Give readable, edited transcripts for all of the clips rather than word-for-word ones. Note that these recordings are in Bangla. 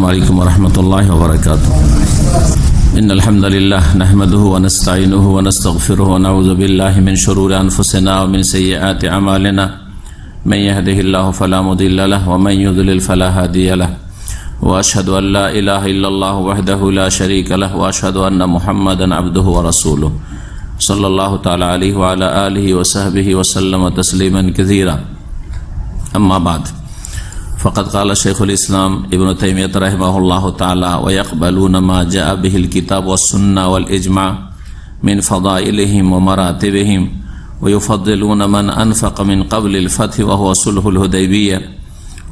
السلام عليكم ورحمة الله وبركاته. إن الحمد لله نحمده ونستعينه ونستغفره ونعوذ بالله من شرور أنفسنا ومن سيئات أعمالنا من يهده الله فلا مضل له ومن يضلل فلا هادي له وأشهد أن لا إله إلا الله وحده لا شريك له وأشهد أن محمدا عبده ورسوله صلى الله تعالى عليه وعلى آله وصحبه وسلم تسليما كثيرا. أما بعد فقد قال شيخ الإسلام ابن تيمية رحمه الله تعالى ويقبلون ما جاء به الكتاب والسنة والإجماع من فضائلهم ومراتبهم ويفضلون من أنفق من قبل الفتح وهو صلح الحديبية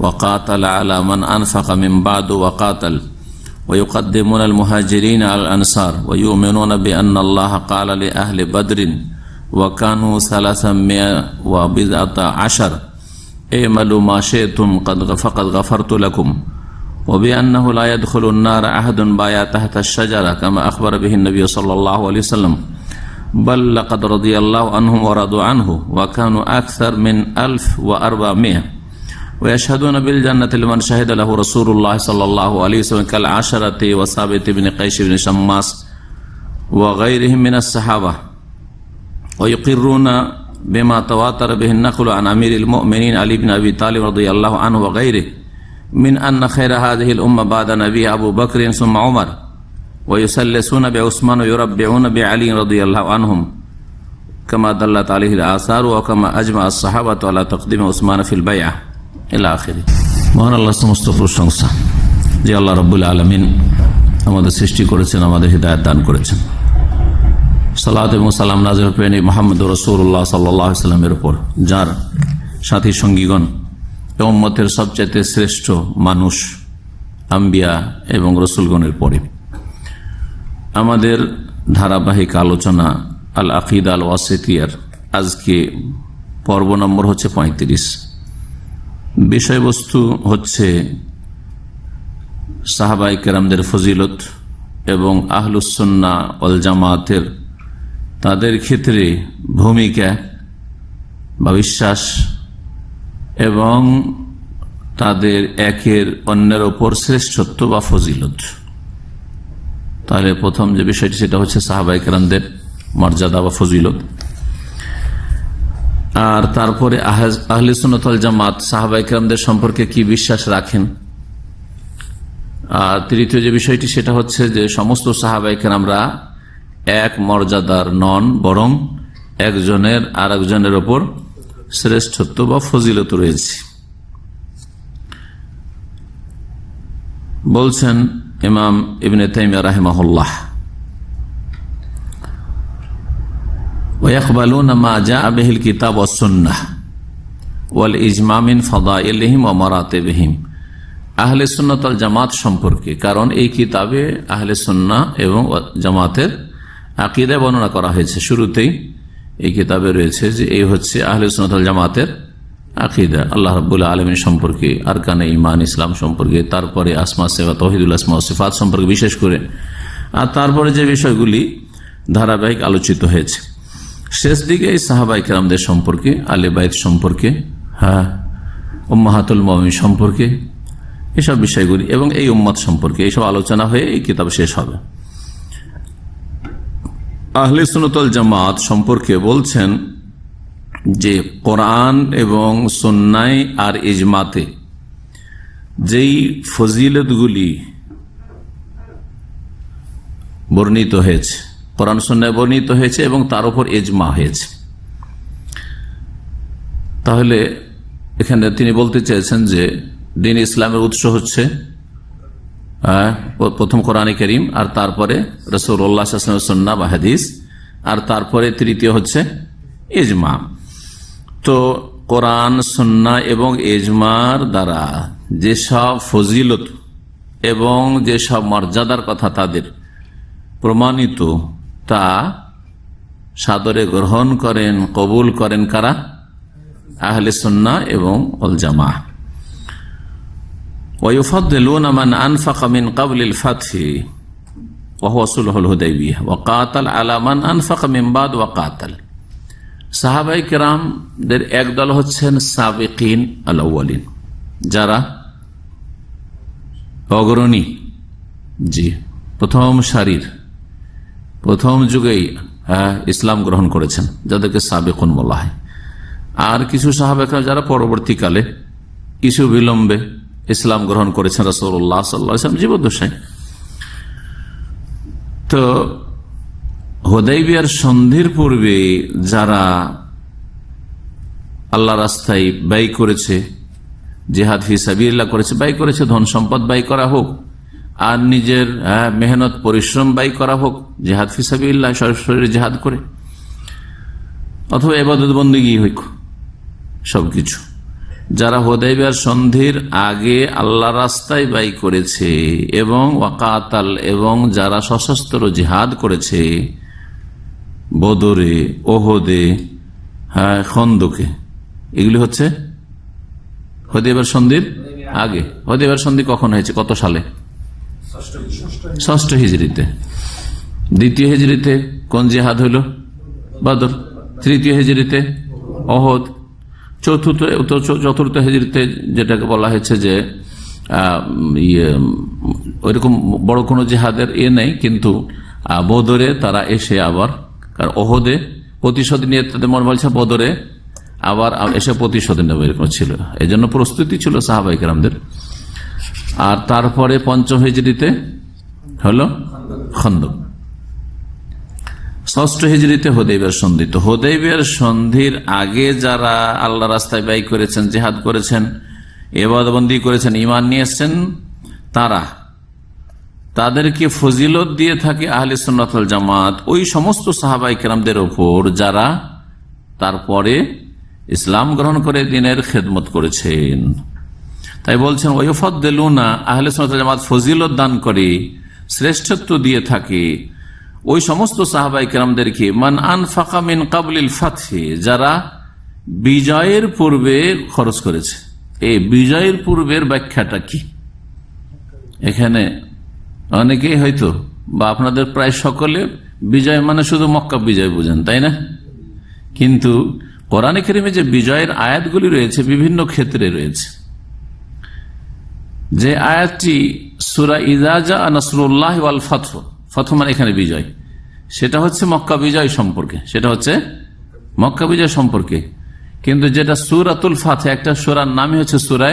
وقاتل على من أنفق من بعد وقاتل ويقدمون المهاجرين على الأنصار ويؤمنون بأن الله قال لأهل بدر وكانوا 310 اعملوا ما شئتم فقد غفرت لكم وبأنه لا يدخل النار أحد بايع تحت الشجرة كما أخبر به النبي صلى الله عليه وسلم بل لقد رضي الله عنهم ورضوا عنه وكانوا أكثر من 1400 ويشهدون بالجنة لمن شهد له رسول الله صلى الله عليه وسلم كالعشرة وثابت بن قيس بن شماس وغيرهم من الصحابة ويقرون بما تواتر به النقل عن أمير المؤمنين علي بن أبي طالب رضي الله عنه وغيره من أن خير هذه الأمة بعد نبي أبو بكر ثم عمر ويسلسون بعثمان ويربعون بعلي رضي الله عنهم كما دلت عليه الآثار وكما أجمع الصحابة على تقديم عثمان في البيعة إلى آخره. মহান আল্লাহ সমস্ত প্রশংসা যে আল্লাহ রাব্বুল আলামিন আমাদের সৃষ্টি করেছেন, আমাদের হিদায়াত দান করেছেন। সালাত এবং সালাম নাযিল করেন মুহাম্মদ রাসূলুল্লাহ সাল্লাল্লাহু আলাইহি ওয়াসাল্লামের উপর, যার সাথী সঙ্গীগণ এবং উম্মতের সবচেয়ে শ্রেষ্ঠ মানুষ আম্বিয়া এবং রাসূলগণের পরে। আমাদের ধারাবাহিক আলোচনা আল আকিদা আল ওয়াসিতিয়ার আজকে পর্ব নম্বর হচ্ছে 35। বিষয়বস্তু হচ্ছে সাহাবায়ে কেরামদের ফজিলত এবং আহলুস সুন্নাহ ওয়াল জামাতের তাদের ক্ষেত্রে ভূমিকা বা বিশ্বাস এবং তাদের একের অন্যের ওপর শ্রেষ্ঠত্ব বা ফজিলত। তাহলে প্রথম যে বিষয়টি সেটা হচ্ছে সাহাবায়ে কেরামদের মর্যাদা বা ফজিলত, আর তারপরে আহলে সুন্নাত ওয়াল জামাত সাহাবায়ে কেরামদের সম্পর্কে কি বিশ্বাস রাখেন। আর তৃতীয় যে বিষয়টি সেটা হচ্ছে যে সমস্ত সাহাবায়ে কেরামরা এক মর্যাদার নন, বরং একজনের আর একজনের ওপর শ্রেষ্ঠত্ব বা ফজিলত রয়েছে। বলছেন ইমাম ইবনে তাইমিয়া রাহিমাহুল্লাহ, ওয়ায়াকবালুনা মা জাআ বিহিল কিতাব ওয়াস সুন্নাহ ওয়াল ইজমা মিন ফাদাইলিহিম ওয়া মারাতিবিহিম। আহলে সুন্নাত ওয়াল জামাত সম্পর্কে, কারণ এই কিতাবে আহলে সুন্নাহ এবং জামাতের আকীদা বর্ণনা করা হয়েছে। শুরুতেই এই কিতাবে রয়েছে যে এই হচ্ছে আহলে সুন্নাত ওয়াল জামাতের আকীদা, আল্লাহ রাব্বুল আলামিন সম্পর্কে, আরকানে ঈমান ইসলাম সম্পর্কে, তারপরে আসমা সিফাত তাওহীদুল আসমা ওয়াস সিফাত সম্পর্কে বিশেষ করে, আর তারপরে যে বিষয়গুলি ধারাবাহিক আলোচিত হয়েছে। শেষ দিকে এই সাহাবায়ে কেরামদের সম্পর্কে, আহলে বাইত সম্পর্কে, উম্মাহাতুল মুমিনিন সম্পর্কে, এসব বিষয়গুলি এবং এই উম্মত সম্পর্কে এইসব আলোচনা হয়ে এই কিতাব শেষ হবে। আহলে সুন্নাত ওয়াল জামাত সম্পর্কে বলছেন যে কোরআন এবং সুন্নাহ আর ইজমাতে যেই ফজিলতগুলি বর্ণিত হয়েছে, কোরআন সুন্নাহে বর্ণিত হয়েছে এবং তার উপর ইজমা হয়েছে। তাহলে এখানে তিনি বলতে চেয়েছেন যে দ্বীন ইসলামের উৎস হচ্ছে প্রথম কোরআনে কারীম, আর তারপরে রাসূলুল্লাহ সাল্লাল্লাহু আলাইহি ওয়াসাল্লামের সুন্নাহ বা হাদিস, আর তারপরে তৃতীয় হচ্ছে ইজমা। তো কোরআন সুন্নাহ এবং ইজমার দ্বারা যেসব ফজিলত এবং যেসব মর্যাদার কথা তাদের প্রমাণিত, তা সাদরে গ্রহণ করেন, কবুল করেন কারা? আহলে সুন্নাহ এবং ওয়াল জামাআহ। ويفضلون من أنفق من قبل الفتح وهو صلح الحديبية وقاتل على من أنفق من بعد وقاتل। সাহাবায়ে কেরামদের একদল হচ্ছেন সাবিকিন আল আউয়ালিন, যারা অগ্রণী, জি, প্রথম সারির, প্রথম যুগেই ইসলাম গ্রহণ করেছেন, যাদেরকে সাবেকুন বলা হয়। আর কিছু সাহাবায়ে কেরাম যারা পরবর্তীকালে কিছু বিলম্বে ইসলাম গ্রহণ করেছেন রাসূলুল্লাহ সাল্লাল্লাহু আলাইহি ওয়াসাল্লাম জীবদ্দশায়। তো হুদায়বিয়ার সন্ধির পূর্বে যারা আল্লাহ রাস্তায় ব্যয় করেছে, জিহাদ ফি সাবিলিল্লাহ করেছে, ব্যয় করেছে, ধন সম্পদ ব্যয় করা হোক আর নিজের মেহনত পরিশ্রম ব্যয় করা হোক, জিহাদ ফি সাবিলিল্লাহ শরীরে জিহাদ করে, অথবা ইবাদত বন্দেগী হোক, সবকিছু যারা হুদায়বিয়ার সন্ধির আগে আল্লাহ রাস্তায় ব্যয় করেছে এবং ওয়াকাতাল, এবং যারা সশস্ত্র জিহাদ করেছে বদরে, ওহদে, খন্দকে, এগুলি হচ্ছে হুদায়বিয়ার সন্ধির আগে। হুদায়বিয়ার সন্ধি কখন হয়েছে, কত সালে? ষষ্ঠ হিজরিতে। দ্বিতীয় হিজরিতে কোন জিহাদ হইল? বদর। তৃতীয় হিজরিতে ওহদ। চতুর্থ হিজরিতে যেটাকে বলা হয়েছে যে ওইরকম বড় কোনো জিহাদের নেই, কিন্তু বদরে তারা এসে আবার, কারণ ওহদে প্রতিশোধ নিয়ে তাদের মন বলছে, বদরে আবার এসে প্রতিশোধ নেবে, এরকম ছিল। এই জন্য প্রস্তুতি ছিল সাহাবায়ে কেরামদের। আর তারপরে পঞ্চম হিজরিতে হলো খন্দক। ষষ্ঠ হিজরিতে হুদায়বিয়ার সন্ধি। তো হুদায়বিয়ার সন্ধির আগে যারা আল্লাহ রাস্তায় ব্যয় করেছেন, জিহাদ করেছেন, ইবাদতবন্দি করেছেন, ঈমান নিয়ে এসেছেন, তাদেরকে ফজিলত দিয়ে থাকে আহলে সুন্নাত ওয়াল জামাত ওই সমস্ত সাহাবায়ে কেরামদের উপর যারা তারপরে ইসলাম গ্রহণ করে দিনের খেদমত করেছেন। তাই বলছেন ওয়ায়ুফাদ্দিলুনা, আহলে সুন্নাত ওয়াল জামাত ফজিলত দান করে, শ্রেষ্ঠত্ব দিয়ে থাকে ওই সমস্ত সাহাবায়ে কেরামদেরকে মান আনফাকা মিন ক্বাবলিল ফাতহি, যারা বিজয়ের পূর্বে খরচ করেছে। এই বিজয়ের পূর্বের ব্যাখ্যাটা কি? এখানে অনেকেই হয়তো বা আপনাদের প্রায় সকলে বিজয় মানে শুধু মক্কা বিজয় বুঝেন, তাই না? কিন্তু কোরআনে কারিমে যে বিজয়ের আয়াতগুলি রয়েছে বিভিন্ন ক্ষেত্রে রয়েছে। যে আয়াতটি সূরা ইযা জাআ নাসরুল্লাহি ওয়াল ফাতহু, ফাতহু মানে এখানে বিজয়, সেটা হচ্ছে মক্কা বিজয় সম্পর্কে, সেটা হচ্ছে মক্কা বিজয় সম্পর্কে। কিন্তু যেটা সূরাতুল ফাতহ, একটা সূরার নামই হচ্ছে সূরা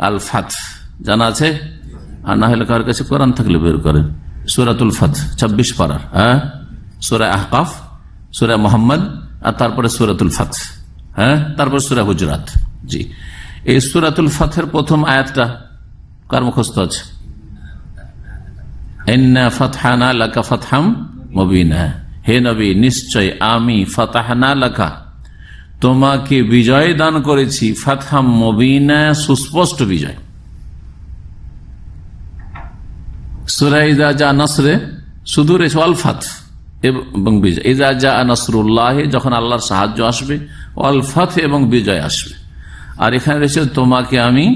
আল ফাতহ, জানা আছে? আর না হলে কার কাছে কোরআন থাকলে বের করেন। সূরাতুল ফাতহ 26 পারার, সূরা আহকাফ, সূরা মুহাম্মদ, আর তারপরে সূরাতুল ফাতহ, তারপর সূরা হুজুরাত। জি, এই সূরাতুল ফাতহের প্রথম আয়াতটা কার মুখস্থ আছে? ইন্না ফাতহানা লাকা ফাতহাম মুবিনা, হে নবী নিশ্চয় আমি ফাতাহনা লাকা, তোমাকে বিজয় দান করেছি, ফাতহাম মুবিনা, সুস্পষ্ট বিজয়। সূরা ইযা জাআ নাসরে শুধু রয়েছে ওয়াল ফাতহ এবং বিজয়। ইযা জাআ নাসরুল্লাহ, যখন আল্লাহর সাহায্য আসবে, ওয়াল ফাতহ এবং বিজয় আসবে। আর এখানে রয়েছে তোমাকে আমি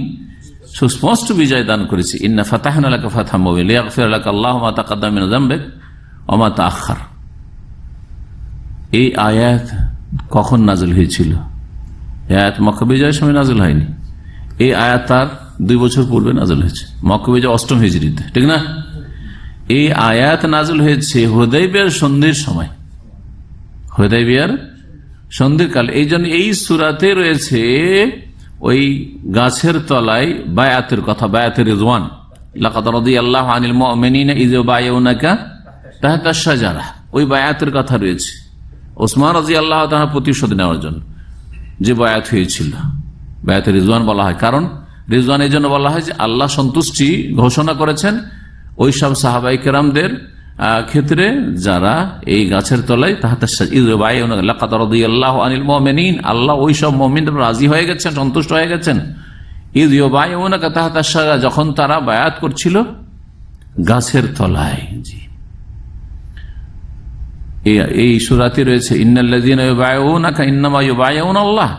সুস্পষ্ট বিজয় দান করেছি। ইন্না ফাতাহনা লাকা ফাতহাম মুবিনা লিয়াগফিরা লাকা আল্লাহু মা তাকাদ্দামা মিন যামবিক ওয়া মা তাআখার। এই আয়াত কখন নাযিল হয়েছিল? এই আয়াত মক্কা বিজয়ের সময় নাযিল হয়নি। এই আয়াত তার 2 বছর পূর্বে নাযিল হয়েছে, মক্কা বিজয় 8ম হিজরিতে, ঠিক না? এই আয়াত নাযিল হয়েছে হুদায়বিয়ার সন্ধির সময়, হুদায়বিয়ার সন্ধির কাল। এই জন্য এই সূরাতে রয়েছে ওই গাছের তলায় বায়াতের কথা, বায়াতের রিজওয়ান, লাকাদ রাদিয়াল্লাহু আনিল মুমিনিনা ইয বায়াউনাকা তাহতা আশ-শাজারা, ওই বায়াতের কথা রয়েছে। ওসমান রাদিয়াল্লাহু তাআলা প্রতিশোধ নেওয়ার জন্য যে বায়াত হয়েছিল, বায়াতের রিজওয়ান বলা হয়। কারণ রিজওয়ান এই জন্য বলা হয় যে আল্লাহ সন্তুষ্টি ঘোষণা করেছেন ওই সব সাহাবায়ে কেরামদের ক্ষেত্রে যারা এই গাছের তলায় তাহতা ইয বায়াউনাকা লাকাদ রাদিয়াল্লাহু আনিল মুমিনিন, আল্লাহ ওই সব মুমিনদের রাজি হয়ে গেছেন, সন্তুষ্ট হয়ে গেছেন। ইয বায়াউনাকা তাহতা আশ-শাজারা, যখন তারা বায়াত করছিল গাছের তলায়। জি, এই সূরাতে রয়েছে ইন্নাল্লাযীনা ইউবাইউনাকা ইন্নামা ইউবাইউনাল্লাহ,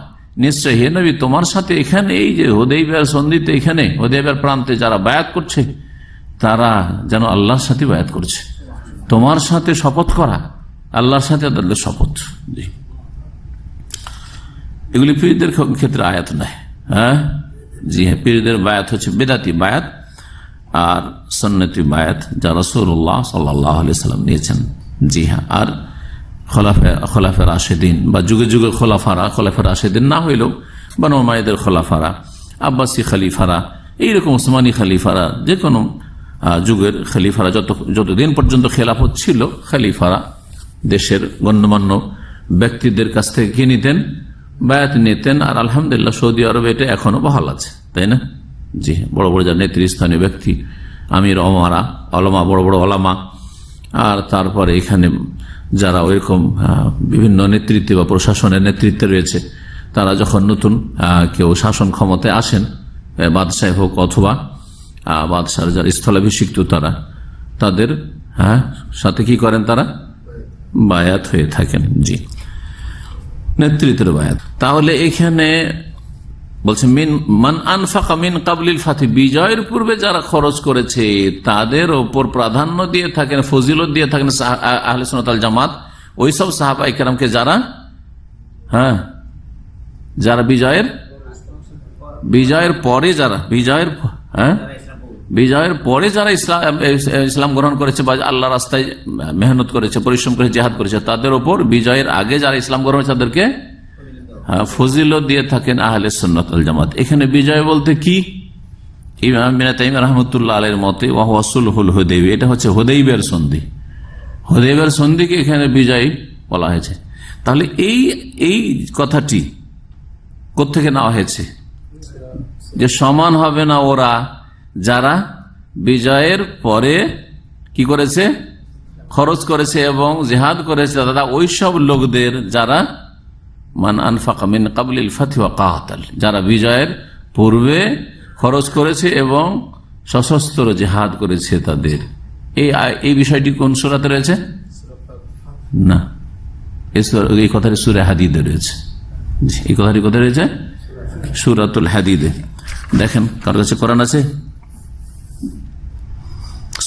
নিশ্চয় হে নবী তোমার সাথে এখানে এই যে হুদায়বিয়ার সন্ধিতে, এখানে হুদায়বিয়ার প্রান্তে যারা বায়াত করছে তারা যেন আল্লাহর সাথে বায়াত করছে। তোমার সাথে শপথ করা, আল্লাহর সাথে তাদের শপথ। জি, এগুলি পীরদের ক্ষেত্রে আয়াত নয়। জি হ্যাঁ, পীরদের বায়াত হচ্ছে বেদাতি বায়াত, আর সুন্নতি বায়াত যা রাসূলুল্লাহ সাল্লাল্লাহু আলাইহি সাল্লাম নিয়েছেন। জি হ্যাঁ, আর খোলাফে রাশেদিন বা যুগে যুগে খোলাফে রাশেদিন না হইলেও বনু উমাইয়াদের খোলাফারা, আব্বাসী খলিফারা, এইরকম উসমানী খলিফারা, যে কোনো যুগের খলিফারা যতদিন পর্যন্ত খেলাফত ছিল, খলিফারা দেশের গণ্যমান্য ব্যক্তিদের কাছ থেকে কি নিতেন? বায়াত নিতেন। আর আলহামদুলিল্লাহ সৌদি আরবে এটা এখনো বহাল আছে, তাই না? জি, বড় বড় যারা নেতৃস্থানীয় ব্যক্তি, আমির ওমারা, ওলামা, বড় বড় ওলামা, আর তারপরে এখানে যারা ওইরকম বিভিন্ন নেতৃত্বে বা প্রশাসনের নেতৃত্বে রয়েছে, তারা যখন নতুন কেউ শাসন ক্ষমতায় আসেন, বাদশাহ হোক অথবা বাদশার যারা স্থলাভিষিক্ত, তাদের সাথে কি করেন? তারা বায়াত হয়ে থাকেন। জি, নেতৃত্বের বায়াত। তাহলে এখানে বলছে মান আনফাকা মিন কাবলিল ফাতি, বিজয়ের পূর্বে যারা খরচ করেছে তাদের ওপর প্রাধান্য দিয়ে থাকেন, ফজিলত দিয়ে থাকেন আহলে সুন্নাত ওয়াল জামাত ওইসব সাহাবা ইকরামকে যারা যারা বিজয়ের পরে যারা ইসলাম গ্রহণ করেছে বা আল্লাহ রাস্তায় মেহনত করেছে, পরিশ্রম করে জিহাদ করেছে, তাদের ওপর বিজয়ের আগে যারা ইসলাম গ্রহণ করেছে তাদেরকে ফজিলত দিয়ে থাকেন আহলে সুন্নাত ওয়াল জামাত। এখানে বিজয় বলতে কি? ইমাম ইবনে তাইমিয়া রাহমাতুল্লাহ আলাইহির মতে ওয়া হুয়া সুলহুল হুদাইবিয়া, এটা হচ্ছে হুদাইবিয়ার সন্ধি। হুদাইবিয়ার সন্ধিকে এখানে বিজয় বলা হয়েছে। তাহলে এই কথাটি কোত্থেকে নেওয়া হয়েছে? যে সমান হবে না ওরা যারা বিজয়ের পরে কি করেছে? খরচ করেছে এবং জিহাদ করেছে, দাদা ওই সব লোকদের যারা মান আনফাকা মিন কাবলিল ফাতি ওয়া কাতাল, যারা বিজয়ের পূর্বে খরচ করেছে এবং সশস্ত্র জিহাদ করেছে তাদের। এই বিষয়টি কোন সূরাতে রয়েছে? না, এই কথাটি সূরা হাদীদে রয়েছে। এই কথাটি কোথায় রয়েছে? সূরাতুল হাদীদে। দেখেন কার কাছে কোরআন আছে?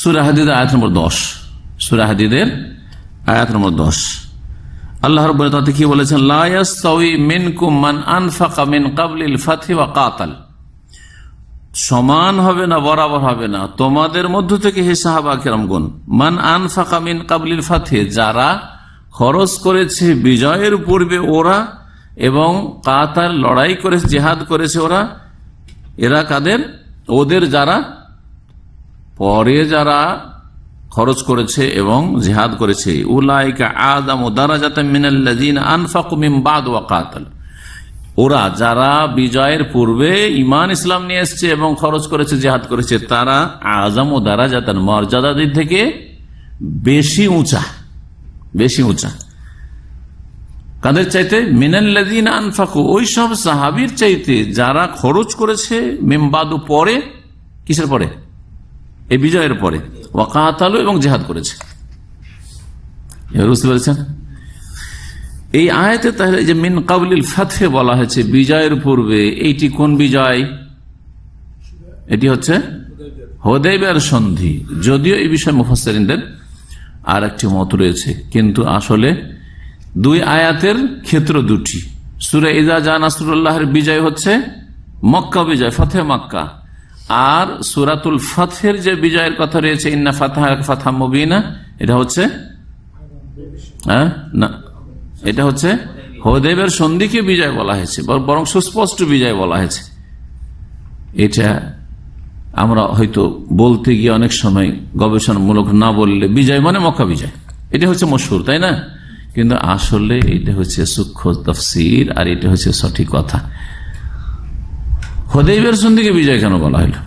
সূরা হাদীদের আয়াত নম্বর 10। সূরা হাদীদের আয়াত নম্বর 10 আল্লাহ রাব্বুল তাআলা কি বলেছেন? লা ইয়াসতাউই মিনকুম মান আনফাকা মিন ক্বাবলিল ফাতি ওয়া কাতাল, সমান হবে না, বরাবর হবে না তোমাদের মধ্য থেকে হে সাহাবা কিরামগণ, মান আনফাকা মিন ক্বাবলিল ফাতি, যারা খরচ করেছে বিজয়ের পূর্বে ওরা, এবং কাতাল লড়াই করেছে, জিহাদ করেছে ওরা। এরা কাদের? ওদের যারা পরে যারা খরচ করেছে এবং জিহাদ করেছে। উলাইকা আযামু দারাজাতাম মিনাল্লাযিনা আনফাকু মিন বাদ ওয়া কাতাল, ওরা যারা বিজয়ের পূর্বে ঈমান ইসলাম নিয়ে এসেছে এবং খরচ করেছে, জিহাদ করেছে, তারা আযামু দারাজাতান, মর্যাদা দিক থেকে বেশি উঁচা। কাদের চাইতে? মিনাল্লাযিনা আনফাকু, ওই সব সাহাবীর চাইতে যারা খরচ করেছে মিন বাদু, পরে। কিসের পরে? এই বিজয়ের পরে। ওয়া কাতালু, এবং জিহাদ করেছে। বুঝতে পেরেছেন? এই আয়াতে তাহলে যে মিন ক্বাবলিল ফাতহ বলা হয়েছে বিজয়ের পূর্বে, এইটি কোন বিজয়? এটি হচ্ছে হুদাইবিয়ার সন্ধি। যদিও এই বিষয়ে মুফাসসিরিনদের আর একটি মত রয়েছে, কিন্তু আসলে দুই আয়াতের ক্ষেত্র দুটি। সূরা ইযা জা নাসরুল্লাহর বিজয় হচ্ছে মক্কা বিজয়, ফাতহে মক্কা। আর সূরাতুল ফাতহের যে বিজয়ের কথা রয়েছে, ইন্না ফাতাহনাকা ফাতহাম মুবিনা, এটা হচ্ছে না, এটা হচ্ছে হুদাইবিয়ার সন্ধিকে বিজয় বলা হয়েছে, বরং সুস্পষ্ট বিজয় বলা হয়েছে। এটা আমরা হয়তো বলতে গিয়ে অনেক সময় গবেষণামূলক না বললে বিজয় মানে মক্কা বিজয়, এটা হচ্ছে মশহুর, তাই না? কিন্তু আসলে এটা হচ্ছে সূক্ষ্ম তাফসীর, আর এটা হচ্ছে সঠিক কথা। হুদাইবিয়ার সন্ধিকে বিজয় কেন বলা হলো?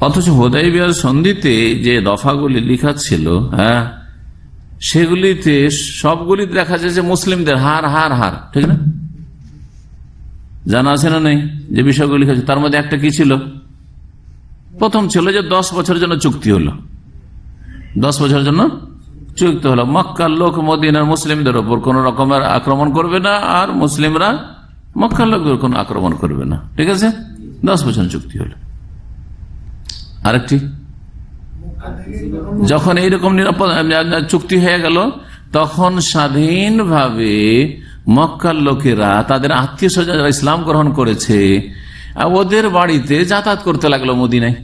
অথচ হুদাইবিয়ার সন্ধিতে যে দফাগুলি লেখা ছিল, সেগুলিতে সবগুলিতে দেখা যায় যে মুসলিমদের হার, ঠিক না? জানা আছে না নেই যে বিষয়গুলি লেখা? তার মধ্যে একটা কি ছিল? প্রথম ছিল যে 10 বছরের জন্য চুক্তি হলো, 10 বছরের জন্য চুক্তি হলো। মক্কার লোক মদিনার মুসলিমদের ওপর কোন রকমের আক্রমণ করবে না, আর মুসলিমরা মক্কার লোকদের কোন আক্রমণ করবে না। ঠিক আছে, 10 বছর চুক্তি হলো। আরেকটি, যখন এইরকম নিরাপদ চুক্তি হয়ে গেল, তখন স্বাধীনভাবে মক্কার লোকেরা তাদের আত্মীয় স্বজন যারা ইসলাম গ্রহণ করেছে ওদের বাড়িতে যাতায়াত করতে লাগলো মদিনায়।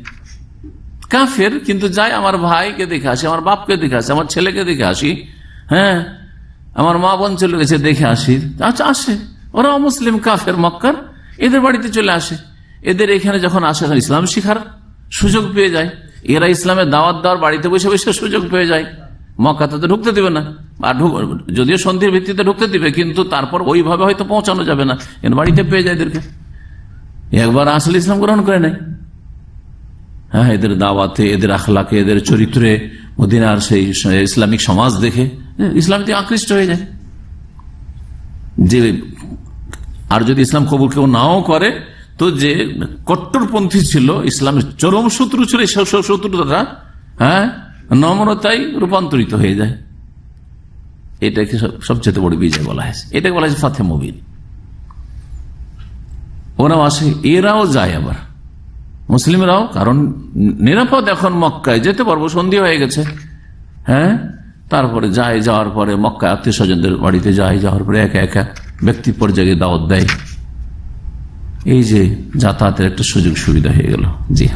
কাফের, কিন্তু যাই আমার ভাইকে দেখে আসি, আমার বাপকে দেখে আসি, আমার ছেলেকে দেখে আসি, হ্যাঁ আমার মা বোন চলে গেছে দেখে আসি। আচ্ছা আসে, ওরা মুসলিম কাফের মক্কার, এদের বাড়িতে চলে আসে, এদের এখানে যখন আসে ইসলাম শিখার সুযোগ পেয়ে যায়। এরা ইসলামের দাওয়াত দেওয়ার বাড়িতে বসে বসে সুযোগ পেয়ে যায়। মক্কাতে তো ঢুকতে দিবে না, আর যদিও সন্ধির ভিত্তিতে ঢুকতে দিবে, কিন্তু তারপর ওইভাবে হয়তো পৌঁছানো যাবে না, এর বাড়িতে পেয়ে যায় এদেরকে। একবার আসলে ইসলাম গ্রহণ করে নেয়, হ্যাঁ এদের দাওয়াতে, এদের আখলাকে, এদের চরিত্রে, মদিনার সেই ইসলামিক সমাজ দেখে ইসলামে আকৃষ্ট হয়ে যায়। যে আর যদি ইসলাম কবুল কেউ নাও করে, তো যে কট্টরপন্থী ছিল, ইসলামের চরম শত্রু ছিল, শত্রুতা হ্যাঁ নম্রতায় রূপান্তরিত হয়ে যায়। এটাকে সবচেয়ে বড় বিজয় বলা হয়েছে, এটাকে বলা হয়েছে ফাতহে মুবিন। ওরাও আসে, এরাও যায় আবার, মুসলিমরাও, কারণ নিরাপদ এখন মক্কায় যেতে পারবো, সন্ধি হয়ে গেছে, হ্যাঁ তারপরে যায়, যাওয়ার পরে মক্কায় আত্মীয় স্বজনদের বাড়িতে যায়, যাওয়ার পরে একা একা ব্যক্তি পর্যায়ে দাওয়াত দেয়। এই যে যাতায়াতের একটা সুযোগ সুবিধা হয়ে গেল। জি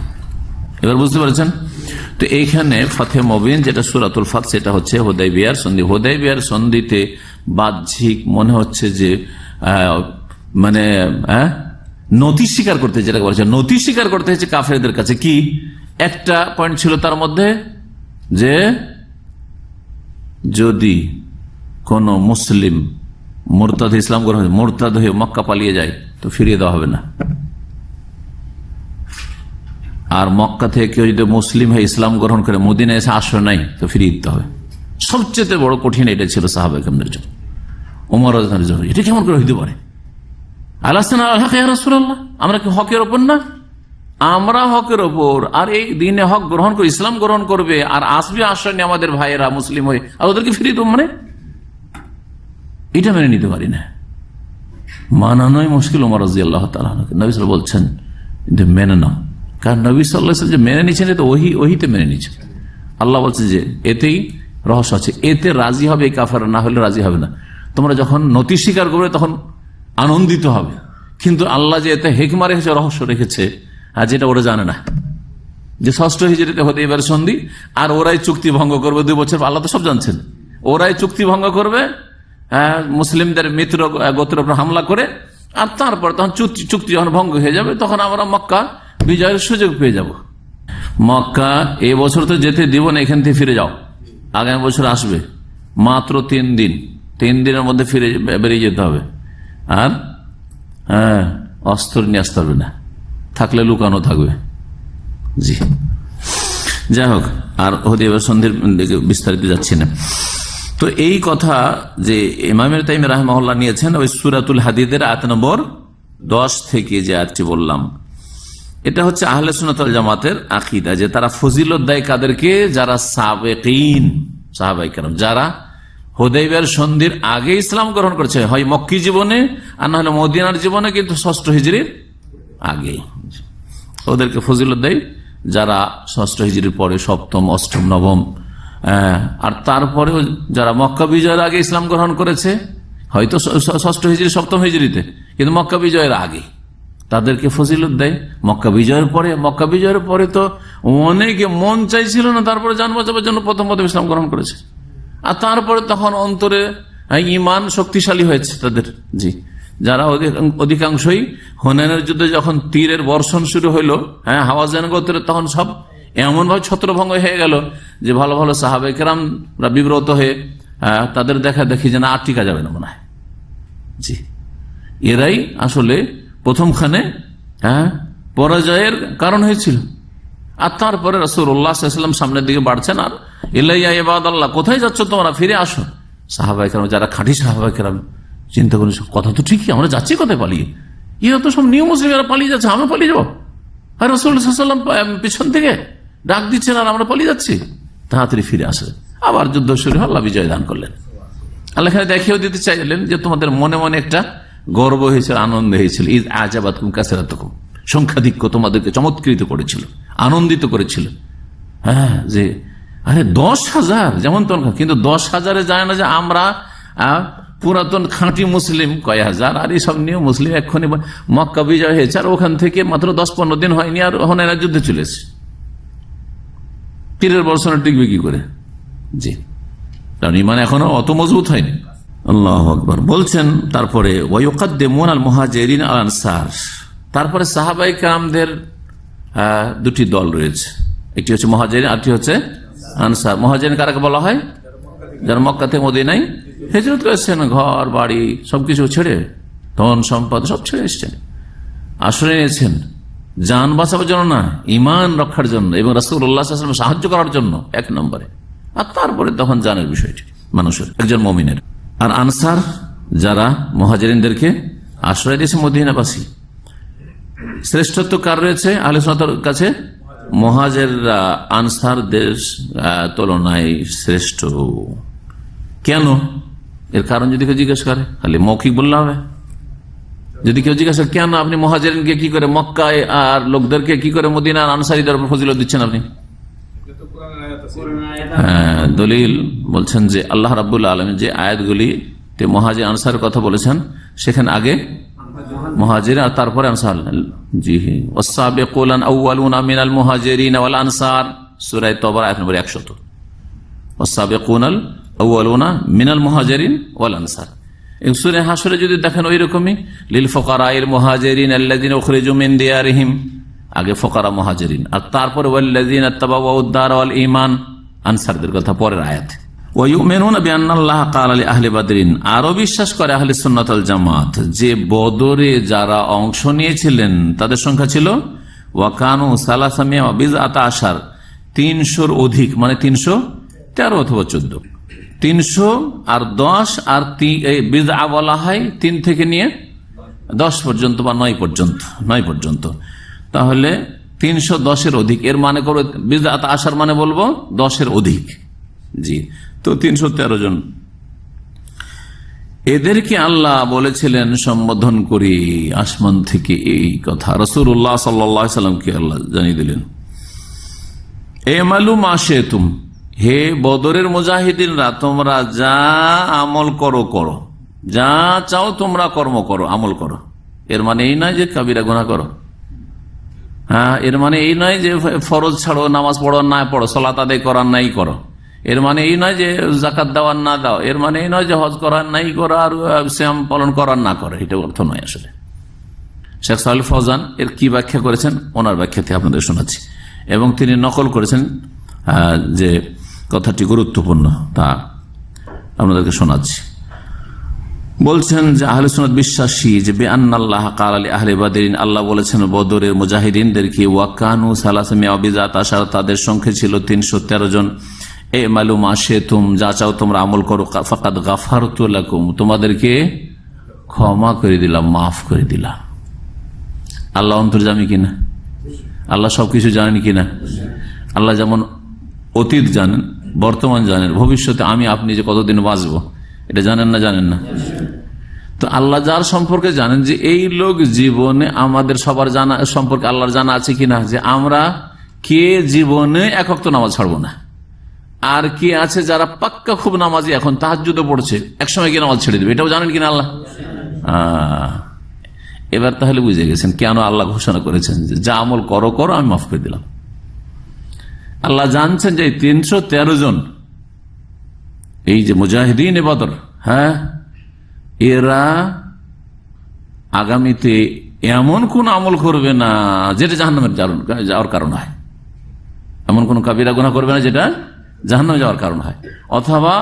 এবার বুঝতে পারছেন? তো এইখানে ফাতহে মুবিন যেটা সূরাতুল ফাত, সেটা হচ্ছে হুদাইবিয়ার সন্ধি। হুদাইবিয়ার সন্ধিতে বাহ্যিক মনে হচ্ছে যে মানে নথি স্বীকার করতে, যেটা বলছে নথি স্বীকার করতে হচ্ছে কাফেরদের কাছে। কি একটা পয়েন্ট ছিল তার মধ্যে, যে যদি কোন মুসলিম মুরতাদ ইসলাম গ্রহণ, মুরতাদ হয়ে মক্কা পালিয়ে যায় তো ফিরিয়ে দেওয়া হবে না। আর মক্কা থেকে কেউ যদি মুসলিম হয়ে ইসলাম গ্রহণ করে মদিনায় এসে আশ্রয় নাই তো ফিরিয়ে দিতে হবে। সবচেয়ে বড় কঠিন এটা ছিল সাহাবায়ে কেরামদের জন্য, ওমর রাদিয়াল্লাহু আনহু। এটা কেমন করে হইতে পারে? আলাস্তানা আল হক ইয়া রাসূলুল্লাহ, আমরা কি হকের ওপর না? আমরা হকের ওপর, আর এই দিনে হক গ্রহণ করে ইসলাম গ্রহণ করবে আর আসবে আশ্রয় নিয়ে আমাদের ভাইয়েরা মুসলিম হয়ে, আর ওদেরকে ফিরিয়ে দেবো, মানে এটা মেনে নিতে পারি না। মানানোই মুশকিল। ওমর রাদিয়াল্লাহু তাআলা নবী সাল্লাল্লাহু আলাইহি ওয়াসাল্লাম বলছেন যে মেনে নাও, কারণ নবী সাল্লাল্লাহু আলাইহি ওয়াসাল্লাম যে মেনে নিচ্ছেন তো ওহিতে মেনে নিচ্ছেন। আল্লাহ বলছে যে এতেই রহস্য আছে, এতে রাজি হবে এই কাফেররা, না হলে রাজি হবে না। তোমরা যখন নতি স্বীকার করবে তখন আনন্দিত হবে, কিন্তু আল্লাহ যে এতে হিকমা রেখেছে, রহস্য রেখেছে, আর যেটা ওরা জানে না, যে ষষ্ঠ হিজরিতে হতে এবার সন্ধি, আর ওরাই চুক্তি ভঙ্গ করবে 2 বছর। আল্লাহ তো সব জানছেন, ওরাই চুক্তি ভঙ্গ করবে, মুসলিমদের মিত্র গোত্রের উপর হামলা করে, আর তারপর তখন চুক্তি যখন ভঙ্গ হয়ে যাবে তখন আমরা মক্কা বিজয়ের সুযোগ পেয়ে যাব। মক্কা এবছর তো যেতে দিব না, এখান থেকে ফিরে যাও, আগামী বছর আসবে, মাত্র 3 দিন, 3 দিনের মধ্যে ফিরে বেরিয়ে যেতে হবে। আর অস্ত্র নিয়ে আসতে হবে না, থাকলে লুকানো থাকবে। জি যাই হোক, আর হুদাইবিয়া সন্ধির দিকে বিস্তারিত যাচ্ছি না। তো এই কথা যে ইমাম ইবনে তাইমিয়া রাহিমাহুল্লাহ নিয়েছেন ওই সূরাতুল হাদিদের আয়াত নম্বর 10 থেকে যে আয়াতটি বললাম, এটা হচ্ছে আহলে সুন্নাত ওয়াল জামাতের আকীদা, যে তারা ফজিলত দেয় কাদেরকে? যারা সাবেকিন, সাহাবায়ে কেরাম, যারা হুদাইবিয়ার সন্ধির আগে ইসলাম গ্রহণ করেছে, হয় মক্কি জীবনে আর না হলে মদিনার জীবনে, কিন্তু ষষ্ঠ হিজরির আগে। ওদেরকে ফজিলত দেয় যারা ষষ্ঠ হিজরির পরে, সপ্তম, অষ্টম, নবম, আর তারপরে যারা মক্কা বিজয়ের আগে ইসলাম গ্রহণ করেছে, হয়তো ষষ্ঠ হিজরি, সপ্তম হিজরিতে, কিন্তু মক্কা বিজয়ের আগে, তাদেরকে ফজিলত দেয়। মক্কা বিজয়ের পরে, মক্কা বিজয়ের পরে তো অনেকে মন চাইছিল না, তারপরে জান বাঁচাবার জন্য প্রথম ইসলাম গ্রহণ করেছে, আর তারপরে তখন অন্তরে ঈমান শক্তিশালী হয়েছে তাদের। জি যারা অধিকাংশই হুনাইনের যুদ্ধে যখন তীরের বর্ষণ শুরু হইল, হাওয়াযান গোত্রের, তখন সব এমন ভাবে ছত্রভঙ্গ হয়ে গেল যে ভালো ভালো সাহাবায়ে কেরামরা বিব্রত হয়ে তাদের দেখা দেখি যে না, আর টিকা যাবে না মনে হয়। জি এরাই আসলে প্রথমখানে পরাজয়ের কারণ হয়েছিল। আর তারপরে রাসূলুল্লাহ সাল্লাল্লাহু আলাইহি ওয়াসাল্লাম সামনের দিকে বাড়ছেন, আর ইলাইয়া ইবাদাল্লাহ, কোথায় যাচ্ছ তোমরা, ফিরে আসো। সাহাবায়ে কেরাম, যারা খাঁটি সাহাবায়ে কেরাম, চিন্তা করেন কথা তো ঠিকই, আমরা যাচ্ছি কোথায় পালিয়ে? এরা তো সব নিউ মুসলিম, এরা পালিয়ে যাচ্ছে, আমরা পালিয়ে যাবো? আর রাসূলুল্লাহ সাল্লাল্লাহু আলাইহি ওয়াসাল্লাম পিছন থেকে ডাক দিচ্ছেন আর আমরা পালিয়ে যাচ্ছি। তাড়াতাড়ি ফিরে আসে। আবার যুদ্ধ শুরু হল, আল্লাহ বিজয় দান করলেন। আল্লাহ এখানে দেখিয়েও দিতে চাইলেন যে তোমাদের মনে মনে একটা গর্ব হয়েছিল, আনন্দ হয়েছিল। ইয আ'জাবাতকুম কাসরাতুকুম, সংখ্যাধিক্য তোমাদেরকে চমৎকৃত করেছিল, আনন্দিত করেছিল। যে আরে 10,000 যেমন তখন, কিন্তু 10,000-এ যায় না যে আমরা পুরাতন খাঁটি মুসলিম কয় হাজার, আর এইসব নিয়ে মুসলিম এক্ষুনি মক্কা বিজয় হয়েছে, আর ওখান থেকে মাত্র 10-15 দিন হয়নি আর হুনাইনের যুদ্ধে চলেছে। পীরের বর্ষণে টিকবে কি করে? জি, কারণ ইমান এখনো অত মজবুত হয়নি। আল্লাহু আকবার। বলছেন তারপরে ওয়ায়ুকাদ্দিমুন আল মুহাজিরিন আল আনসার, তারপরে সাহাবায়ে কেরামদের দুটি দল রয়েছে, একটি হচ্ছে মুহাজিরিন, আরেকটি হচ্ছে আনসার। মুহাজিরিন কারাকে বলা হয়? যারা মক্কা থেকে মদিনায় হিজরত করেছেন, ঘর বাড়ি সবকিছু ছেড়ে, ধন সম্পদ সব ছেড়ে এসছেন, আশ্রয় নিয়েছেন জান বাঁচাবার জন্য না, ইমান রক্ষার জন্য এবং রাসূলুল্লাহ সাল্লাল্লাহু আলাইহি ওয়াসাল্লাম সাহায্য করার জন্য এক নম্বরে। আর তারপরে তখন জানের বিষয়টি মানুষের, একজন মুমিনের। আর আনসার যারা মুহাজিরিনদেরকে আশ্রয় দিয়েছে মদিনাবাসী। শ্রেষ্ঠত্ব কার রয়েছে আহলে সুন্নাতের কাছে? মুহাজিররা আনসারদের তুলনায় শ্রেষ্ঠ। কেন? এর কারণ যদি কেউ জিজ্ঞেস করে, খালি মৌখিক বললে হবে? যদি কেউ জিজ্ঞাসা কেন আপনি মুহাজিরিনকে কি করে মক্কায় আর লোকদেরকে কি করে মদিনার আনসারীদের উপর ফজিলত দিচ্ছেন আপনি? দলিল বলছেন যে আল্লাহ রাব্বুল আলামিন যে আয়াতগুলিতে মুহাজির আনসারের কথা বলেছেন, সেখানে আগে মুহাজির আর তারপরে আনসার। জি, ওয়াস-সাবিকুনা আউয়ালুনা মিনাল মুহাজিরিন ওয়াল আনসার, সূরা তাওবা আয়াত নম্বর 100। ওয়াস-সাবিকুনা আউয়ালুনা মিনাল মুহাজিরিন ওয়াল আনসার। এই সূরা হাশরে যদি দেখেন ওই রকমই, লিল ফুকারাইল মুহাজিরিন আল্লাযিনা উখরিজু মিন দিয়ারিহিম, আগে ফুকারা মুহাজিরিন আর তারপরে ওয়াল্লাযিনা তাবাওয়াউদ দার ওয়াল ঈমান, আনসারদের কথা পরের আয়াত। ওয়ায়ুমিনুনা বিআন্নাল্লাহ ক্বালা লি আহলি বাদরিন, আরো বিশ্বাস করে আহলে সুন্নাত ওয়াল জামাত যে বদরে যারা অংশ নিয়েছিলেন তাদের সংখ্যা ছিল ওয়া কানু সালাসামিয়া ওয়া বিজআতা আশার, 300-র অধিক, মানে 313 অথবা 14। 300 আর 10 আর বিদআ বলা হয় 3 থেকে নিয়ে 10 পর্যন্ত বা 9 পর্যন্ত। তাহলে 310-এর অধিক, এর মানে করো বিদআত আশার মানে বলবো 10-এর অধিক। জি, তো 313 জন। এদেরকে আল্লাহ বলেছিলেন সম্বোধন করি আসমান থেকে এই কথা, রাসূলুল্লাহ সাল্লাল্লাহু আলাইহি ওয়াসাল্লামকে আল্লাহ জানিয়ে দিলেন, এমালু মা শিতুম, হে বদরের মুজাহিদিনরা তোমরা যা আমল করো, যা চাও তোমরা কর্ম করো, আমল করো। এর মানে এই নয় যে কাবিরা গুনাহ করো, হ্যাঁ, এর মানে এই নয় যে ফরজ ছাড়ো, নামাজ পড়ো না পড়ো, সালাত আদায় করার নাই করো। এর মানে এই নয় যে যাকাত দেওয়ার না দাও। এর মানে এই নয় যে হজ করার নাই করা আর সিয়াম পালন করার না করে, এটা অর্থ নয় আসলে। শেখ সালেহ ফৌজান এর কি ব্যাখ্যা করেছেন, ওনার ব্যাখ্যাতে আপনাদের শোনাচ্ছি, এবং তিনি নকল করেছেন যে কথাটি গুরুত্বপূর্ণ, তা আপনাদেরকে শোনাচ্ছি। বলছেন যে আহলে সুন্নাত বিশ্বাসী যে বিআন্নাল্লাহ ক্বালা লি আহলি বাদরিন, আল্লাহ বলেছেন বদরের মুজাহিদিনদেরকে ওয়া কানু সালাসামিয়া ওয়া বিজআত আশার, তাদের সংখ্যা ছিল 313 জন। এমালু মা শিতুম, যা চাও তোমরা আমল করো, ফাকাদ গাফারতু লাকুম, তোমাদেরকে ক্ষমা করে দিলাম, মাফ করে দিলাম। আল্লাহ অন্তর্যামী কিনা? আল্লাহ সবকিছু জানেন কিনা? আল্লাহ যেমন অতীত জানেন, বর্তমান জানেন, ভবিষ্যতে আমি আপনি যে কতদিন বাঁচবো এটা জানেন না? জানেন না? তো আল্লাহ যার সম্পর্কে জানেন যে এই লোক জীবনে, আমাদের সবার জানা সম্পর্কে আল্লাহর জানা আছে কিনা যে আমরা কে জীবনে এক ওয়াক্ত নামাজ ছাড়বো না, আর কে আছে যারা পাক্কা খুব নামাজি, এখন তাহাজ্জুদও পড়ছে, একসময় কি নামাজ ছেড়ে দেবে, এটাও জানেন কিনা আল্লাহ? এবার তাহলে বুঝে গেছেন কেন আল্লাহ ঘোষণা করেছেন যে যা আমল করো আমি মাফ করে দিলাম। আল্লাহ জানছেন যে 313 জন এই যে মুজাহিদিন বদর, হ্যাঁ, এরা আগামীতে এমন কোন আমল করবে না যেটা জাহান্নামে যাওয়ার কারণ হয়, এমন কোন কাবিরা গুনাহ করবে না যেটা জাহান্নামে যাওয়ার কারণ হয়, অথবা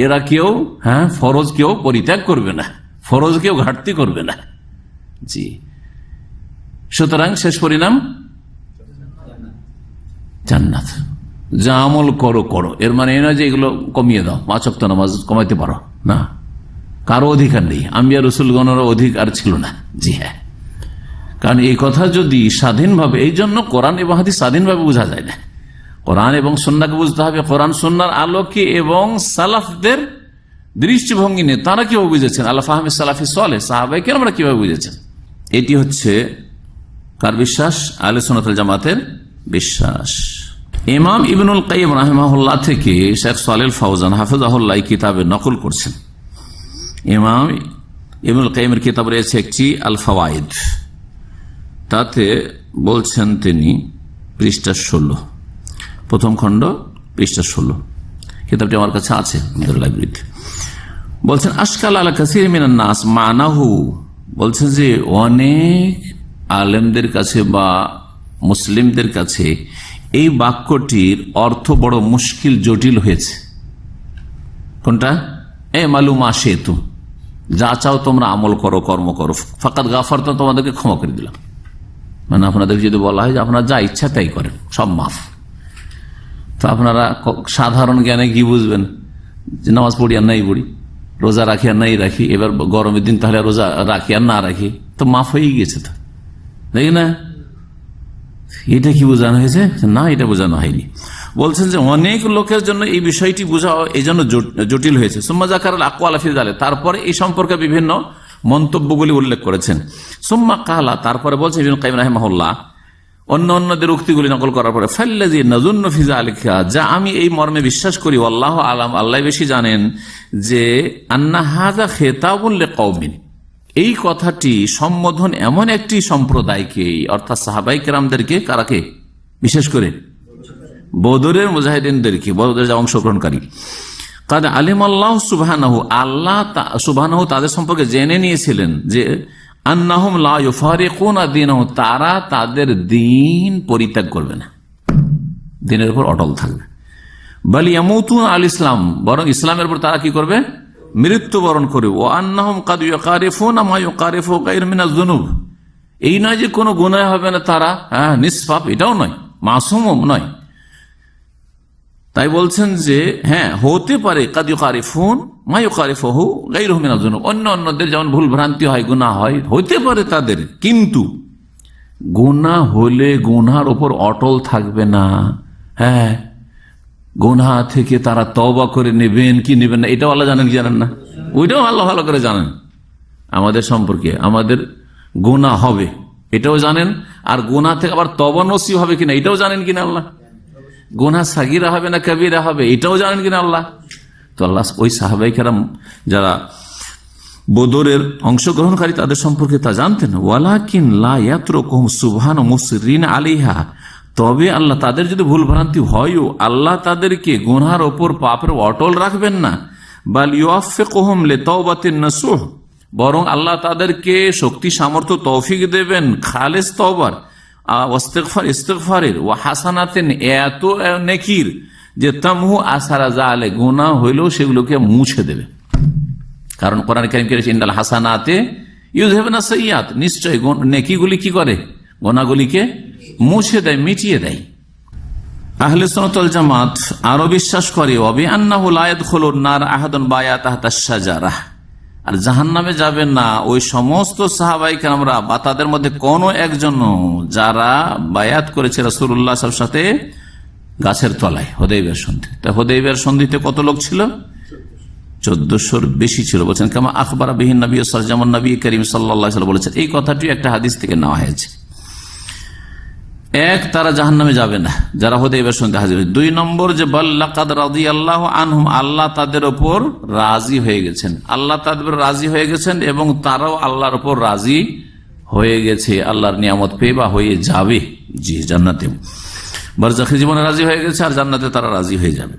এরা কেউ ফরজ কেউ পরিত্যাগ করবে না, ফরজ কেউ ঘাটতি করবে না। জি, সুতরাং শেষ পরিণাম জান্নাত। যা আমল করো, এর মানে এই নয় যে এগুলো কমিয়ে দাও, 5 ওয়াক্ত নামাজ কমাইতে পারো না, কারো অধিকার নেই, আম্বিয়া রাসূলগণের অধিকার ছিল না। জি হ্যাঁ, কারণ এই কথা যদি স্বাধীনভাবে, এই জন্য কোরআন এবং হাদিস স্বাধীনভাবে বোঝা যায় না, কোরআন এবং সুন্নাহকে বুঝতে হবে, কোরআন সুন্নাহর আলোকে এবং সালাফদের দৃষ্টিভঙ্গি নিয়ে তারা কিভাবে বুঝেছেন, আল্লাহ ফাহমে সালাফি সালেহ সাহাবায়ে কেরামরা কিভাবে বুঝেছেন। এটি হচ্ছে কার বিশ্বাস? আহলে সুন্নাত ওয়াল জামাতের বিশ্বাস। ইমাম ইবনুল কাইয়িম রাহিমাহুল্লাহ থেকে শেখ সালেহ ফৌজান হাফিজাহুল্লাহ কিতাবে নকল করছেন। ইমাম ইবনুল কাইয়িমের কিতাব রয়েছে একটি আল ফাওয়াইদ, তাতে বলছেন তিনি পৃষ্ঠা 16, প্রথম খণ্ড পৃষ্ঠা 16। কিতাবটি আমার কাছে আছে আমাদের লাইব্রেরিতে। বলছেন আশকাল আলা কাসীর মিনান নাস মানাহু, বলছেন যে অনেক আলেমদের কাছে বা মুসলিমদের কাছে এই বাক্যটির অর্থ বড় মুশকিল, জটিল হয়েছে। কোনটা? এ মালুমা সেতু, যা চাও তোমরা আমল করো, কর্ম করো, ফাকাত গাফারতু, তোমাদেরকে ক্ষমা করে দিলাম। মানে আপনাদের যদি বলা হয় যে আপনারা যা ইচ্ছা তাই করেন, সব মাফ, তো আপনারা সাধারণ জ্ঞানে কি বুঝবেন যে নামাজ পড়ি আর নাই পড়ি, রোজা রাখি আর নাই রাখি, এবার গরমের দিন তাহলে রোজা রাখি আর না রাখি, তো মাফ হয়ে গিয়েছে। তো দেখি না, এটা কি বোঝানো হয়েছে? না, এটা বোঝানো হয়নি। বলছেন যে অনেক লোকের জন্য এই বিষয়টি বোঝা এই জন্য জটিল হয়েছে। সুম্মা যাকারাল আকওয়াল ফি যালিক, তারপরে এই সম্পর্কে বিভিন্ন মন্তব্যগুলি উল্লেখ করেছেন। সুম্মা কালা, তারপরে বলছেন ইবনে কাইয়িম রাহিমাহুল্লাহ অন্যদের উক্তিগুলি নকল করার পরে, ফাল্লাযী নাযুন্নু ফি যালিকা, যা আমি এই মর্মে বিশ্বাস করি, আল্লাহু আলাম, আল্লাহ বেশি জানেন, যে আন্না হাযা খিতাবুন লিকওমিন, এই কথাটি সম্বোধন এমন একটি সম্প্রদায়কে, অর্থাৎ সাহাবায়ে কেরামদেরকে, কারাকে? বিশেষ করে বদরের মুজাহিদিনদেরকে, বদরের যা অংশগ্রহণকারী। কাদ আলিমাল্লাহু সুবহানাহু, আল্লাহ সুবহানাহু তাদের সম্পর্কে জেনে নিয়েছিলেন যে আন্নাহুম লা ইউফারিকুনা দীনাহু, তারা তাদের দ্বীন পরিত্যাগ করবে না, দ্বীনের উপর অটল থাকবে। বাল ইয়ামুতুনা আল ইসলাম, বরং ইসলামের উপর তারা কি করবে? মৃত্যুবরণ করবে। ও আন্নাহুম কাদ ইউকারিফুনা মা ইউকারিফু গায়রু মিনাজ যুনুব, এই নয় যে কোনো গুনাহ হবে না তারা, নিষ্পাপ, এটাও নয়, মাসুমও নয়। তাই বলছেন যে হ্যাঁ, হতে পারে কাদ ইউকারিফুন মা ইউকারিফুহু গায়রুহু মিনাজ যুনুব, অন্যদের যেমন ভুল ভ্রান্তি হয়, গুনাহ হয়, হতে পারে তাদের, কিন্তু গুনাহ হলে গুনার উপর অটল থাকবে না। হ্যাঁ, গুনাহ থেকে তারা তওবা করে নেবেন কি নেবেন না, এটাও আল্লাহ জানেন কি জানেন না? ওইটাও আল্লাহ ভালো করে জানেন। আমাদের সম্পর্কে আমাদের গুনাহ হবে এটাও জানেন, আর গুনাহ থেকে আবার তওবা নসিব হবে কিনা এটাও জানেন কিনা আল্লাহ। গুনাহ সাগীরা হবে না কবীরা হবে এটাও জানেন কিনা আল্লাহ। তো আল্লাহ ওই সাহাবায়ে কেরাম যারা বদরের অংশগ্রহণকারী তাদের সম্পর্কে তা জানতেন। ওয়ালাকিন লা ইয়াতরুকুহুম সুবহানাহু মুসরিন আলাইহা, তবে আল্লাহ তাদের যদি ভুল ভ্রান্তি হয়ও, আল্লাহ তাদেরকে গুনহার ওপর পাপের অটল রাখবেন না। বাল ইউআফিকুহুম লিতাওবাতিন নাসুহ, বরং আল্লাহ তাদেরকে শক্তি সামর্থ্য তৌফিক দেবেন খালেস তওবার, ইস্তিগফারের, ওয়া হাসানাতিন, এত নেকির, যে তামহু আসারা জালে, গুনাহ হইলেও সেগুলোকে মুছে দেবে। কারণ কোরআন কারীমে রয়েছে ইন্নাল হাসানাতে ইউযহিবুনা সাইয়্যাত, নিশ্চয় নেকিগুলি কি করে? গুনাহগুলিকে মুছে দেয়, মিটিয়ে দেয়। আহলে সুন্নাত ওয়াল জামাত আরো বিশ্বাস করে ওয়াবি আন্নাহু লা ইয়াদখুলুন নার আহাদুন বায়া তাহতাশ শাজারাহ, আর জাহান্নামে যাবেন না ওই সমস্ত সাহাবায়ে কেরামরা বা তাদের মধ্যে কোন একজন যারা বায়াত করেছে রাসূলুল্লাহ সাল্লাল্লাহু আলাইহি ওয়াসাল্লামের সাথে গাছের তলায় হুদায়বিয়ার সন্ধি। তা হুদায়বিয়ার সন্ধিতে কত লোক ছিল? 1400-র বেশি ছিল। বলছেন কামা আখবারা বিহিন নবী সাল্লাল্লাহু আলাইহি ওয়াসাল্লাম, নবী করিম সাল্লাল্লাহু আলাইহি ওয়াসাল্লাম বলেছেন। এই কথাটি একটা হাদিস থেকে নেওয়া হয়েছে। এক, তারা জাহান্নামে যাবে না যারা হুদায়বিয়ার সন্ধি হাজির। 2 নম্বর, যে লাকাদ রাদিয়াল্লাহু আনহুম, আল্লাহ তাদের উপর রাজি হয়ে গেছেন, আল্লাহ তাদের রাজি হয়ে গেছেন এবং তারাও আল্লাহর উপর রাজি হয়ে গেছে, আল্লাহর নিয়ামত পেয়ে বা হয়ে যাবে। জি, জান্নাতে বারজাখী জীবনে রাজি হয়ে গেছে, আর জান্নাতে তারা রাজি হয়ে যাবে।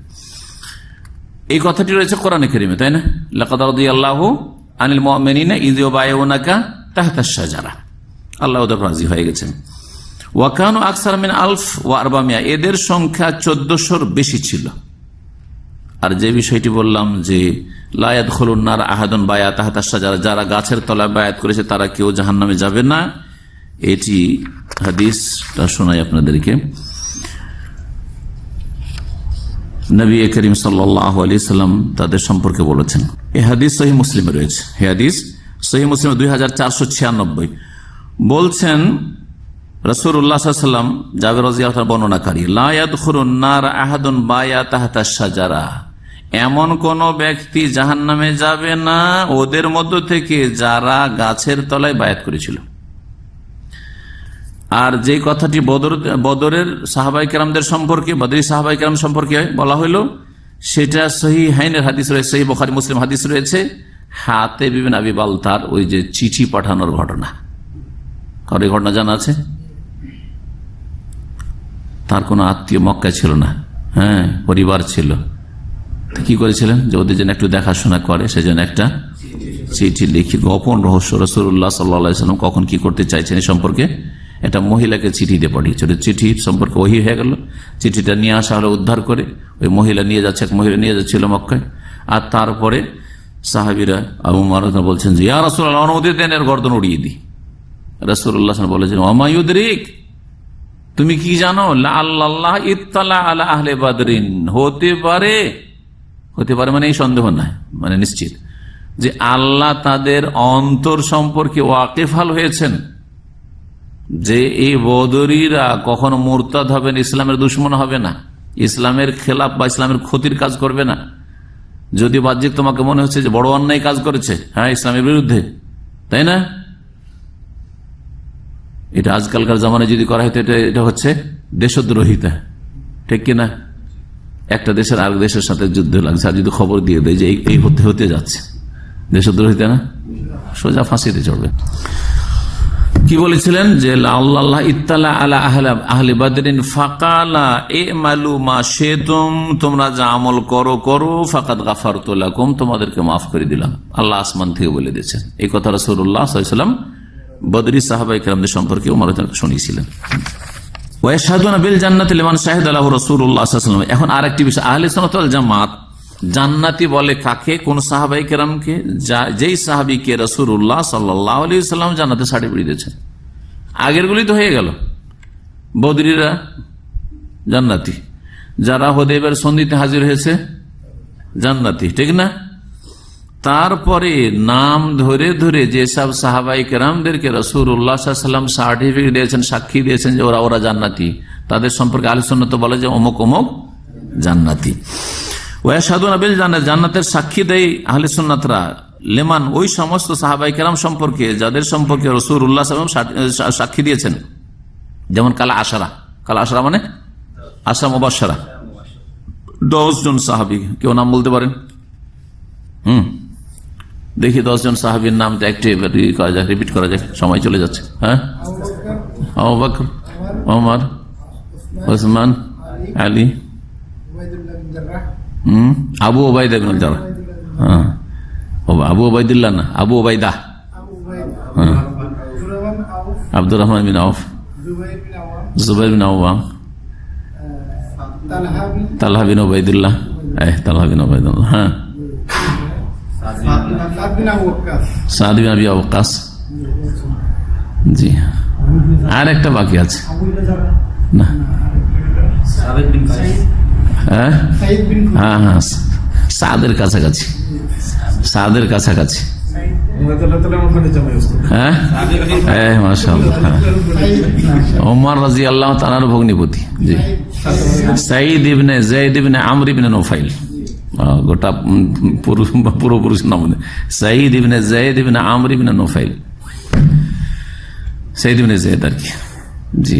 এই কথাটি রয়েছে কোরআনে কারীমে, তাই না? লাকাদ রাদিয়াল্লাহু আনিল মুমিনিনা ইয ইউবাইউনাকা তাহতাশ শাজারা, আল্লাহ ওদের রাজি হয়ে গেছেন। ওয়াকানু আকসার মিন আলফ ওয়া 400, এদের সংখ্যা 1400-র বেশি ছিল। আর যে বিষয়টি বললাম যে লা ইয়াদখুলুন নার আহাদুন বায়া তাহতাশ শাজারা, যারা গাছের তলায় বায়াত করেছে তারা কেউ জাহান্নামে যাবে না, এটি হাদিসটা শোনাই আপনাদেরকে। নবী করিম সাল্লাল্লাহু আলাইহি সাল্লাম তাদের সম্পর্কে বলেছেন। এই হাদিস সহিহ মুসলিমে রয়েছে। এই হাদিস সহিহ মুসলিম 2496 বলছেন রাসূলুল্লাহ সাল্লাল্লাহু আলাইহি ওয়াসাল্লাম, জাবের রাদিয়াল্লাহু আনহু বর্ণনাকারী, লা ইয়াদখুলুন নার আহাদুন বায়া তাহতাশ শাজারা, এমন কোন ব্যক্তি জাহান্নামে যাবে না ওদের মধ্য থেকে যারা গাছের তলায় বায়াত করেছিল। আর যে কথাটি বদরের সাহাবায়ে কেরামদের সম্পর্কে, বদরি সাহাবায়ে কেরাম সম্পর্কে বলা হইল, সেটা সহিহাইনের হাদিস রয়েছে, সহিহ বুখারী মুসলিম হাদিস রয়েছে। হাতেব ইবনে আবি বালতার ওই যে চিঠি পাঠানোর ঘটনা, কারো ঘটনা জানা আছে? তার কোনো আত্মীয় মক্কায় ছিল না, হ্যাঁ পরিবার ছিল। কি করেছিলেন যে ওদের জন্য একটু দেখাশোনা করে, সেজন্য একটা চিঠি লিখি, গোপন রহস্য রাসূলুল্লাহ সাল্লাল্লাহু আলাইহি ওয়াসাল্লাম কখন কি করতে চাইছেন এই সম্পর্কে একটা মহিলাকে চিঠি দিয়ে পাঠিয়েছিল। চিঠি সম্পর্কে ওহী হয়ে গেল, চিঠিটা নিয়ে আসা হলো উদ্ধার করে, ওই মহিলা নিয়ে যাচ্ছে, এক মহিলা নিয়ে যাচ্ছিল মক্কায়। আর তারপরে সাহাবীরা আবু মারুফ বলছেন যে ইয়া রাসূলুল্লাহ অনুমতি দেন এর গর্দন উড়িয়ে দিই। রাসূলুল্লাহ বলেছেন ওমা ইউদরিক, তুমি কি জানো, আল্লাহ ইত্তালা আলা আহলে বাদরিন, হতে পারে মানে এই সন্দেহ নাই, মানে নিশ্চিত যে আল্লাহ তাদের অন্তর সম্পর্কে ওয়াকিফাল হয়েছেন, যে এই বদরীরা কখনো মুরতাদ হবে না, ইসলামের দুশমন হবে না, ইসলামের খেলাফ বা ইসলামের ক্ষতির কাজ করবে না। যদি বাহ্যিক তোমাকে মনে হচ্ছে যে বড় অন্যায় কাজ করেছে, হ্যাঁ ইসলামের বিরুদ্ধে, তাই না, এটা আজকালকার জামানায় যদি করা হয় এটা হচ্ছে দেশদ্রোহিতা, ঠিক কিনা। একটা দেশের আরেক দেশের সাথে যুদ্ধ লাগছে, আর যদি খবর দিয়ে দেয় যে এই হতে যাচ্ছে, দেশদ্রোহিতা না, সোজা ফাঁসিতে চড়বে। কি বলেছিলেন যে আল্লাহ ইত্তালা আলা আহলে বাদরিন ফাকালা ইমালু মা শিতুম, তোমরা যা আমল করো ফাকাদ গাফারতু লাকুম, তোমাদেরকে মাফ করে দিলাম। আল্লাহ আসমান থেকে বলে দিয়েছেন এই কথা। রাসূলুল্লাহ সাল্লাল্লাহু আলাইহি ওয়াসাল্লাম বদরি সাহাবায়ে কেরামদের সম্পর্কে ওমর শুনিয়েছিলেন। ওয়া ইয়াশহাদুনা বিল জান্নাতি লিমান শাহিদা লাহু রাসূলুল্লাহ সাল্লাল্লাহু আলাইহি ওয়াসাল্লাম। এখন আরেকটি বিষয়, আহলে সুন্নাত ওয়াল জামাত জান্নাতি বলে কাকে, কোন সাহাবায়ে কেরামকে, যেই সাহাবীকে রাসূলুল্লাহ সাল্লাল্লাহু আলাইহি ওয়াসাল্লাম জান্নাতে সার্টিফিকেট দিয়েছেন। আগের গুলি তো হয়ে গেল, বদরীরা জান্নাতি, যারা হুদায়বিয়ার সন্ধিতে হাজির হয়েছে জান্নাতি, ঠিক না। তারপরে নাম ধরে ধরে যেসব সাহাবায়ে কেরামদেরকে রাসূলুল্লাহ সাল্লাল্লাহু আলাইহি ওয়াসাল্লাম সার্টিফিকেট দিয়েছেন, সাক্ষী দিয়েছেন যে ওরা জান্নাতি, তাদের সম্পর্কে আহলে সুন্নাত বলে যে অমুক অমুক জান্নাতি। ওয়া ইয়াশহাদুনা বিল জান্নাত, জান্নাতের সাক্ষী দেয় আহলে সুন্নাতরা লেমান, ওই সমস্ত সাহাবায়ে কেরাম সম্পর্কে যাদের সম্পর্কে রাসূলুল্লাহ সাল্লাল্লাহু আলাইহি ওয়াসাল্লাম সাক্ষী দিয়েছেন। যেমন কালা আশারা মানে আশরা মুবাশশারা, 10 জন সাহাবী, কেউ নাম বলতে পারেন? দেখি 10 জন সাহাবীর নামটা একটু রিপিট করা যায়, সময় চলে যাচ্ছে। হ্যাঁ, আবু বকর, ওমর, ওসমান, আলী, আবু ওবায়দা ইবনে জাররাহ, হ্যাঁ আবু ওবায়দুল্লাহ না, আবু ওবায়দা, হ্যাঁ আব্দুর রহমান বিন আউফ, জুবাইর বিন আওয়াম, তালহা বিন ওবায়দুল্লাহ, তালহা বিন ওবায়দুল্লাহ, হ্যাঁ সাদ বিন আবি ওয়াক্কাস, জি আর একটা বাকি আছে না, হ্যাঁ হ্যাঁ সাদের কাছাকাছি, হ্যাঁ মাশাআল্লাহ, ওমর রাদিয়াল্লাহু তাআলার ভগ্নিপতি, জি সাঈদ ইবনে যায়েদ ইবনে আমর ইবনে নুফাইল, গোটা পুরো পুরুষ নাম সাঈদ ইবনে যায়েদ ইবনে আমর ইবনে নুফাইল, সাঈদ ইবনে যায়েদ আর কি। জি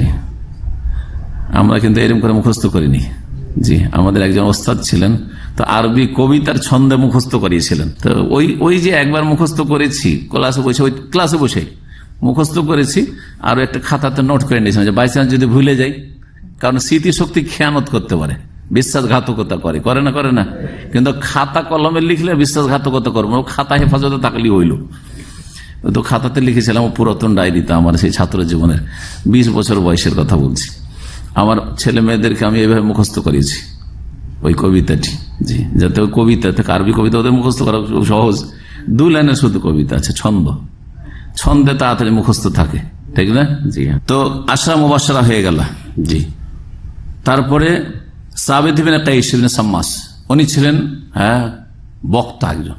আমরা কিন্তু এরকম করে মুখস্থ করিনি। জি আমাদের একজন ওস্তাদ ছিলেন, তো আরবি কবিতার ছন্দে মুখস্থ করিয়েছিলেন। তো ওই যে একবার মুখস্থ করেছি ক্লাসে বসে মুখস্থ করেছি, আর একটা খাতাতে নোট করে নিয়েছিলাম যে বাই চান্স যদি ভুলে যাই, কারণ স্মৃতিশক্তি খেয়ানত করতে পারে, বিশ্বাসঘাতকতা করে না, কিন্তু খাতা কলমে লিখলে বিশ্বাসঘাতকতা করবো, খাতা হেফাজতে থাকলে হইল। তো খাতাতে লিখেছিলাম পুরাতন ডায়েরিতে আমার সেই ছাত্র জীবনের 20 বছর বয়সের কথা বলছি। আমার ছেলে মেয়েদেরকে আমি এভাবে মুখস্থ করিয়েছি ওই কবিতাটি, জি যাতে ওই কবিতা থেকে, আরবি কবিতা ওদের মুখস্থ করা খুব সহজ, 2 লাইনের শুধু কবিতা আছে, ছন্দে তাড়াতাড়ি মুখস্থ থাকে, ঠিক না। জি তো আশরা মুবাশশারা হয়ে গেল। জি তারপরে সাবিত ইবনে কাইস ইবনে সাম্মাস, উনি ছিলেন বক্তা, একজন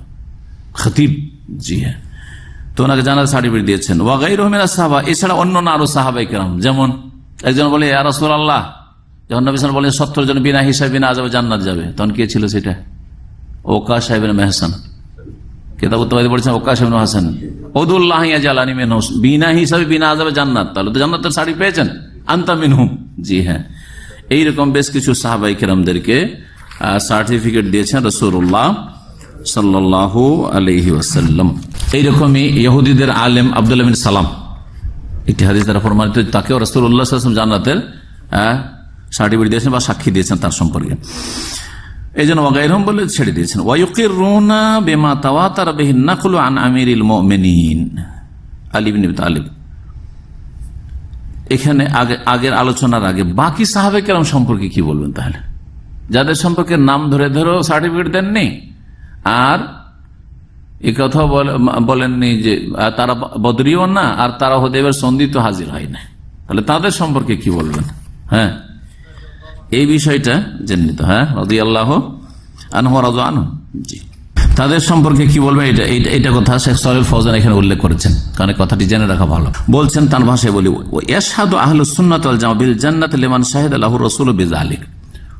খতিব, জি হ্যাঁ, তো ওনাকে জানার সার্টিফিকেট দিয়েছেন। ওয়া গায়রুহুম মিনাস সাহাবা, এছাড়া অন্য আরো সাহাবায়ে কেরাম, যেমন একজন বলে ইয়া রাসূলুল্লাহ, যখন নবী সাল্লাল্লাহু আলাইহি ওয়াসাল্লাম বলেন 70 জন বিনা হিসাবে বিনা আযাবে জান্নাত যাবে, তখন কে ছিল সেটা? ওকাশ ইবনে মেহসান, কিতাবুত তাওহীদ পড়েছেন, ওকাশ ইবনে হাসান, উদুল্লাহ ইয়াজালানি মিনহু, বিনা হিসাবে বিনা আযাবে জান্নাত, তাহলে তো জান্নাতের সার্টিফিকেট পেয়েছেন, আনতা মিনহুম। জি হ্যাঁ, এইরকম বেশ কিছু সাহাবায়ে কেরামদেরকে সার্টিফিকেট দিয়েছেন রাসূলুল্লাহ সাল্লাল্লাহু আলাইহি ওয়াসাল্লাম। এইরকমই ইহুদিদের আলেম আব্দুল্লাহ বিন সালাম, একটি হাদিস দ্বারা প্রমাণিত, তাকেও রাসূলুল্লাহ সাল্লাল্লাহু আলাইহি ওয়াসাল্লাম জান্নাতের সার্টিফিকেট দিয়েছেন বা সাক্ষী দিয়েছেন তার সম্পর্কে। এই জন্য ওয়াগাইরহুম বলে ছেড়ে দিয়েছেন। ওয়ায়ুকিরুনা বিমা তাওয়াতার বিহি নাকলু আন আমিরিল মুমিনিন আলী ইবনে আবি তালিব। এখানে আগের আলোচনার আগে বাকি সাহাবে কেরাম সম্পর্কে কি বলবেন তাহলে, যাদের সম্পর্কে নাম ধরে ধরেও সার্টিফিকেট দেননি আর এই কথা বলেননি যে তারা বদরিও না আর তারা হুদাইবিয়ার সন্ধি তো হাজির হয় না, তাহলে তাদের সম্পর্কে কি বলবেন? হ্যাঁ, এই বিষয়টা জেনে নিতে। হ্যাঁ, রাদিয়াল্লাহু আনহু ওয়া রাদু আনহু। জি, তাদের সম্পর্কে কি বলবে এটা কথা শেখ সালেহ ফৌজান এখানে উল্লেখ করেছেন, কারণ কথাটি জেনে রাখা ভালো। বলছেন তার ভাষায় বলি, ইয়াশহাদু আহলুস সুন্নাত ওয়াল জামাত বিল জান্নাতি লিমান শাহিদা লাহু রাসূলু বিযালিক।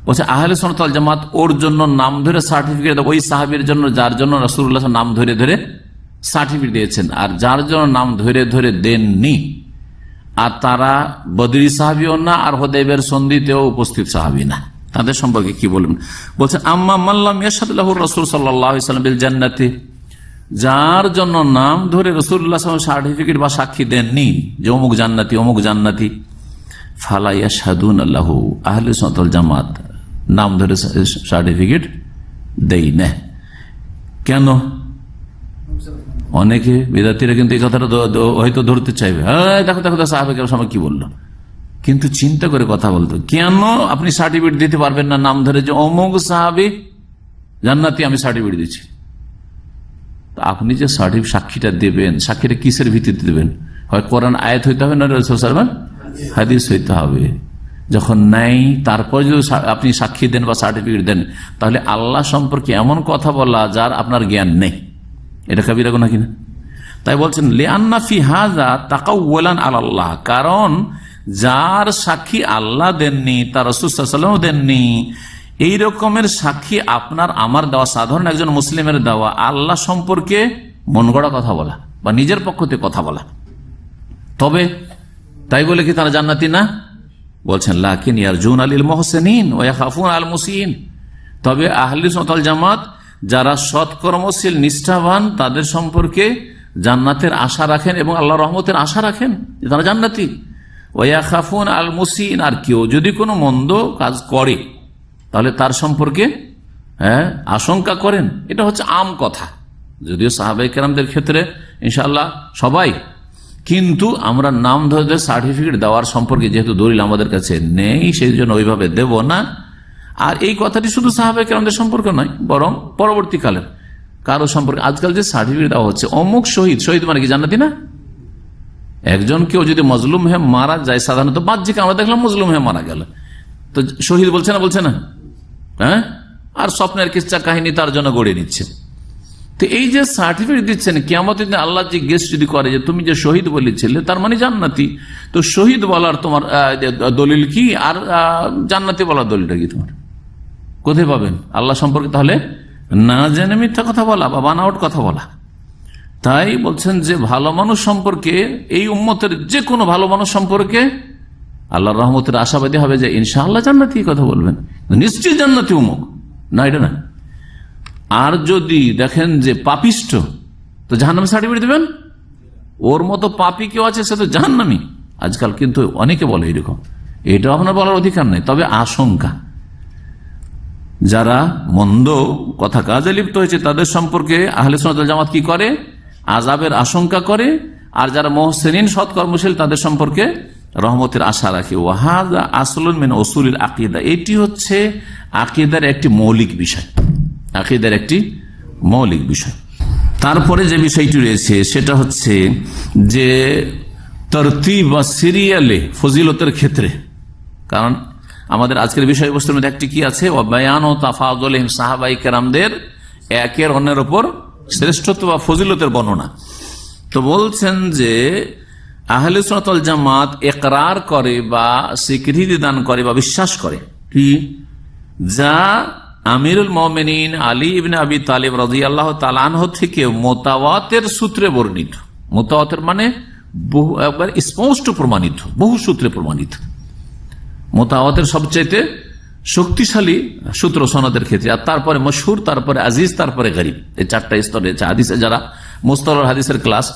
বলছে আহলে সুন্নাত ওয়াল জামাত ওর জন্য নাম ধরে সার্টিফিকেট, ওই সাহাবীর জন্য যার জন্য রাসূলুল্লাহ নাম ধরে ধরে সার্টিফিকেট দিয়েছেন, আর যার জন্য নাম ধরে ধরে দেননি আর তারা বদরি সাহাবীও না আর হুদাইবিয়ার সন্ধিতেও উপস্থিত সাহাবী না, তাদের সম্পর্কে কি বলবেন? বলছেন আম্মা মাল্লাম ইয়াশহাদ লাহু রাসূল সাল্লাল্লাহু আলাইহি ওয়াসাল্লাম বিল জান্নাতি, যার জন্য নাম ধরে রাসূলুল্লাহ সাল্লাল্লাহু আলাইহি ওয়াসাল্লাম সার্টিফিকেট বা সাক্ষী দেননি যে অমুক জান্নাতি অমুক জান্নাতি, ফালা ইয়াশহাদুনা লাহু, আহলে সুন্নাত ওয়াল জামাত নাম ধরে সার্টিফিকেট দেই না। কেন? অনেকে বিদাতীরা কিন্তু এই কথাটা হয়তো ধরতে চাইবে, হ্যাঁ দেখো দেখো সাহাবে কেরাম সময় কি বললো, কিন্তু চিন্তা করে কথা বলতো। কেন আপনি সার্টিফিকেট দিতে পারবেন না নাম ধরে যে অমুক সাহাবী জান্নাতি আমি সার্টিফিকেট দিচ্ছি? আপনি যে সাক্ষীটা দেবেন, সাক্ষীটা কিসের ভিত্তিতে দেবেন? হয় কোরআন আয়াত হইতে হবে না রাসূল সাল্লাল্লাহু আলাইহি ওয়াসাল্লাম হাদিস হইতে হবে। যখন নাই তারপর যদি আপনি সাক্ষী দেন বা সার্টিফিকেট দেন, তাহলে আল্লাহ সম্পর্কে এমন কথা বলা যার আপনার জ্ঞান নেই, এটা কাবিরা গুনাহ কিনা? তাই বলছেন লিআন্না ফি হাযা তাকাওয়ুলান আলাল্লাহ, কারণ যার সাক্ষী আল্লাহ দেননি তার রাসূল সাল্লাল্লাহু আলাইহি ওয়াসাল্লাম দেননি, এই রকমের সাক্ষী আপনার আমার দেওয়া, সাধারণ একজন মুসলিমের দেওয়া আল্লাহ সম্পর্কে মন গড়া কথা বলা বা নিজের পক্ষ থেকে কথা বলা। তবে তাই বলে কি তারা জান্নাতি না? বলছেন লাকিন ইয়ারজুন আলিল মুহসিনিন ওয়া ইয়াখাফুন আল মুসিইন, তবে আহলে সুন্নাত ওয়াল জামাত যারা সৎকর্মশীল নিষ্ঠাবান তাদের সম্পর্কে জান্নাতের আশা রাখেন এবং আল্লাহর রহমতের আশা রাখেন, তারা জান্নাতি। ওয়া ইয়াখাফুন আল মুসিইন, আর কেউ যদি কোনো মন্দ কাজ করে তাহলে তার সম্পর্কে আশঙ্কা করেন। এটা হচ্ছে আম কথা, যদিও সাহাবায়ে কেরামদের ক্ষেত্রে ইনশাআল্লাহ সবাই, কিন্তু আমরা নাম ধরে সার্টিফিকেট দেওয়ার সম্পর্কে যেহেতু দলিল আমাদের কাছে নেই, সেই জন্য ওইভাবে দেব না। আর এই কথাটি শুধু সাহাবায়ে কেরামদের সম্পর্কে নয়, বরং পরবর্তীকালের কারো সম্পর্কে আজকাল যে সার্টিফিকেট দেওয়া হচ্ছে, অমুক শহীদ, শহীদ মানে কি জান্নাতি না? একজন কেউ যদি মজলুম হয়ে মারা যায়, সাধারণত বাহ্যিক আমরা দেখলাম মজলুম হয়ে মারা গেল, তো শহীদ বলছে না, বলছে না? হ্যাঁ, আর স্বপ্নের কিচ্ছা কাহিনী তার জন্য গড়ে নিচ্ছে। তো এই যে সার্টিফিকেট দিচ্ছেন, কিয়ামতের দিন আল্লাহ জিজ্ঞেস যদি করে যে তুমি যে শহীদ বলেছিলে তার মানে জান্নাতি, তো শহীদ বলার তোমার দলিল কি আর জান্নাতি বলার দলিলটা কি তোমার? কোথায় পাবেন আল্লাহ সম্পর্কে? তাহলে না জেনে মিথ্যা কথা বলা বা বানাওয়াট কথা বলা। তাই বলছেন যে ভালো মানুষ সম্পর্কে, এই উম্মতের যে কোনো ভালো মানুষ সম্পর্কে আল্লাহর রহমতের আশাবাদী হবে যে ইনশাআল্লাহ জান্নাতি কথা বলবেন, নিশ্চয়ই জান্নাতি উম্মুক, না এটা না। আর যদি দেখেন যে পাপিষ্ট, তো জাহান্নামী সার্টিফিকেট দেবেন? ওর মতো পাপী কেউ আছে সে তো জাহান্নামী। আজকাল কিন্তু অনেকে বলে এরকম, এটা আপনার বলার অধিকার নেই, তবে আশঙ্কা যারা মন্দ কথা কাজে লিপ্ত হয়েছে তাদের সম্পর্কে আহলে সুন্নাত ওয়াল জামাত কি করে? আযাবের আশঙ্কা করে। আর যারা মুহসিনিন সৎকর্মশীল তাদের সম্পর্কে রহমতের আশা রাখে। ওয়াহাযা আসলুন মিন উসুলিল আকীদা, এটি হচ্ছে আকীদার একটি মৌলিক বিষয়, আকীদার একটি মৌলিক বিষয়। তারপরে যে বিষয়টি রয়েছে সেটা হচ্ছে যে তরতিব বা সিরিয়ালে ফজিলতের ক্ষেত্রে, কারণ আমাদের আজকের বিষয়বস্তুর মধ্যে একটি কি আছে? বায়ান ও তাফাদুলিহিম, সাহাবায়ে কেরামদের একের অন্যের উপর শ্রেষ্ঠত্ব বা ফজিলতের বর্ণনা। তো বলছেন যে আহলে সুন্নাত ওয়াল জামাত ইকরার করে বা স্বীকৃতি দান করে বা বিশ্বাস করে কি, যা আমিরুল মুমিনিন আলী ইবনে আবি তালিব রাদিয়াল্লাহু তাআলা আনহু থেকে মুতাওয়াতির সূত্রে বর্ণিত। মুতাওয়াতির মানে বহু, একবার স্পষ্ট প্রমাণিত, বহু সূত্রে প্রমাণিত। মুতাওয়াতির সবচেয়ে শক্তিশালী সূত্র সনদের ক্ষেত্রে, আর তারপরে মশহুর, তারপরে আজিজ, তারপরে গরীব, এই চারটা স্তরে হাদিসে যারা মুস্তালাহ হাদিসের ক্লাস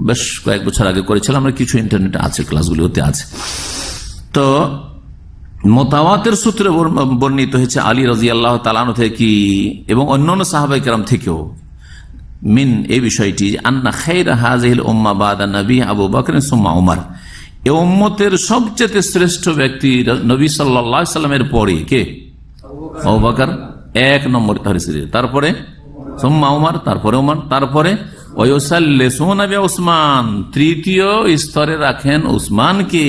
বেশ কয়েক বছর আগে করেছিলাম আমরা, কিছু ইন্টারনেটে আছে, ক্লাসগুলোতে আছে। তো মুতাওয়াতির সূত্রে বর্ণিত হয়েছে আলী রাদিয়াল্লাহু তাআলা আনহু থেকে এবং অন্যান্য সাহাবায়ে কেরাম থেকেও মিন এই বিষয়টি আন্না খায়রা হাযিহিল উম্মাহ বাদা নবী আবু বকর সুম্মা উমর, এই উম্মতের সবচেয়ে শ্রেষ্ঠ ব্যক্তি নবী সাল্লাল্লাহু আলাইহি সাল্লামের পরে কে? আবু বকর এক নম্বর, তারপরে সুম্মা উমর, তারপরে উমর, তারপরে ওয়ায়ুসাল্লিসুনা বিউসমান, তৃতীয় স্তরে রাখেন উসমানকে,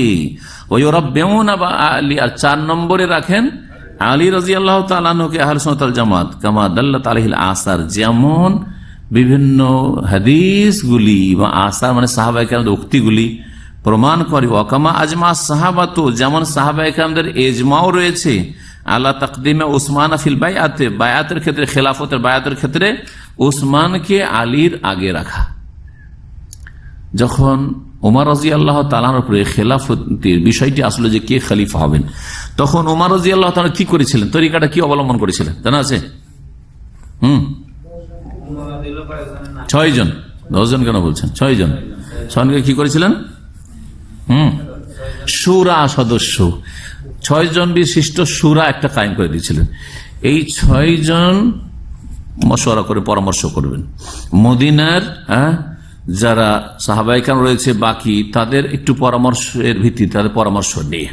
ওয়ায়ুরাব্বিউনা আলী, আর 4 নম্বরে রাখেন আলী রাদিয়াল্লাহু তাআলা আনহুকে। আহলে সুন্নাত ওয়াল জামাত কামা দাল্লাত আলাইহিল আসার, যেমন বিভিন্ন হাদিসগুলি বা আসার মানে সাহাবায়ে কেরামদের উক্তিগুলি প্রমাণ করে, ওয়াকামা আজমা সাহাবাতু, যেমন সাহাবায়ে কেরামদের ইজমাও রয়েছে আলা তাকদিমে উসমান ফিল বাইআতে, বায়াতের ক্ষেত্রে, খেলাফতের বায়াতের ক্ষেত্রে উসমানকে আলীর আগে রাখা। যখন ওমর রাদিয়াল্লাহু তাআলার উপরে খেলাফতের বিষয়টি আসলে যে কে খলিফা হবেন, তখন ওমর রাদিয়াল্লাহু তাআলা কি করেছিলেন, তরিকাটা কি অবলম্বন করেছিলেন জানা আছে? 6 জন, 10 জন কেন বলছেন? 6 জন। 6 জনকে কি করেছিলেন? শুরা সদস্য, 6 জন বিশিষ্ট শুরা একটা কায়েম করে দিয়েছিলেন। এই 6 জন মশওয়ারা করে পরামর্শ করবেন। মদিনার যারা সাহাবায়ে কেরাম রয়েছে বাকি, তাদের একটু পরামর্শের ভিত্তিতে তাদের পরামর্শ নিয়ে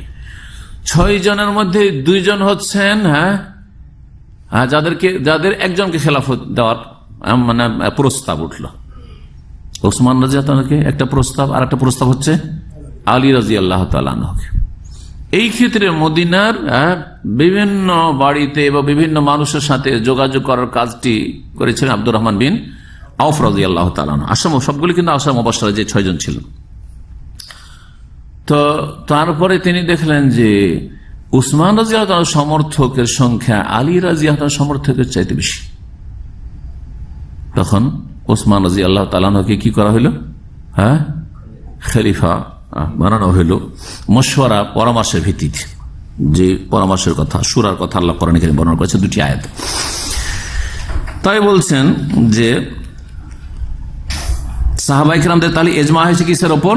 6 জনের মধ্যে 2 জন হচ্ছেন যাদের একজনকে খেলাফত দেওয়ার মানে প্রস্তাব উঠল। ওসমান রাদিয়াল্লাহু তাআলাকে একটা প্রস্তাব, আর একটা প্রস্তাব হচ্ছে আলী রাদিয়াল্লাহু তাআলা আনহুকে। এই ক্ষেত্রে মদিনার বিভিন্ন বাড়িতে বা বিভিন্ন মানুষের সাথে যোগাযোগ করার কাজটি করেছিলেন আব্দুর রহমান বিন আউফ রাদিয়াল্লাহু তাআলা আনহু। আসাম সবগুলি কিন্তু আসাম মুবাশশারা যে 6 জন ছিলেন। তো তারপরে তিনি দেখলেন যে উসমান রাদিয়াল্লাহু তাআলার সমর্থকের সংখ্যা আলী রাদিয়াল্লাহু তাআলার সমর্থকের চাইতে বেশি। তখন উসমান রাদিয়াল্লাহু তাআলা আনহুকে কি করা হইল? খলিফা বানানো হইল মশওয়ারা, পরামর্শের ভিত্তিতে। যে পরামর্শের কথা, সূরার কথা আল্লাহ কোরআনে কারীমে বর্ণনা করেছে 2টি আয়াত। তাই বলছেন যে সাহাবায়ে কেরামদের তাহলে ইজমা হয়েছে কিসের ওপর?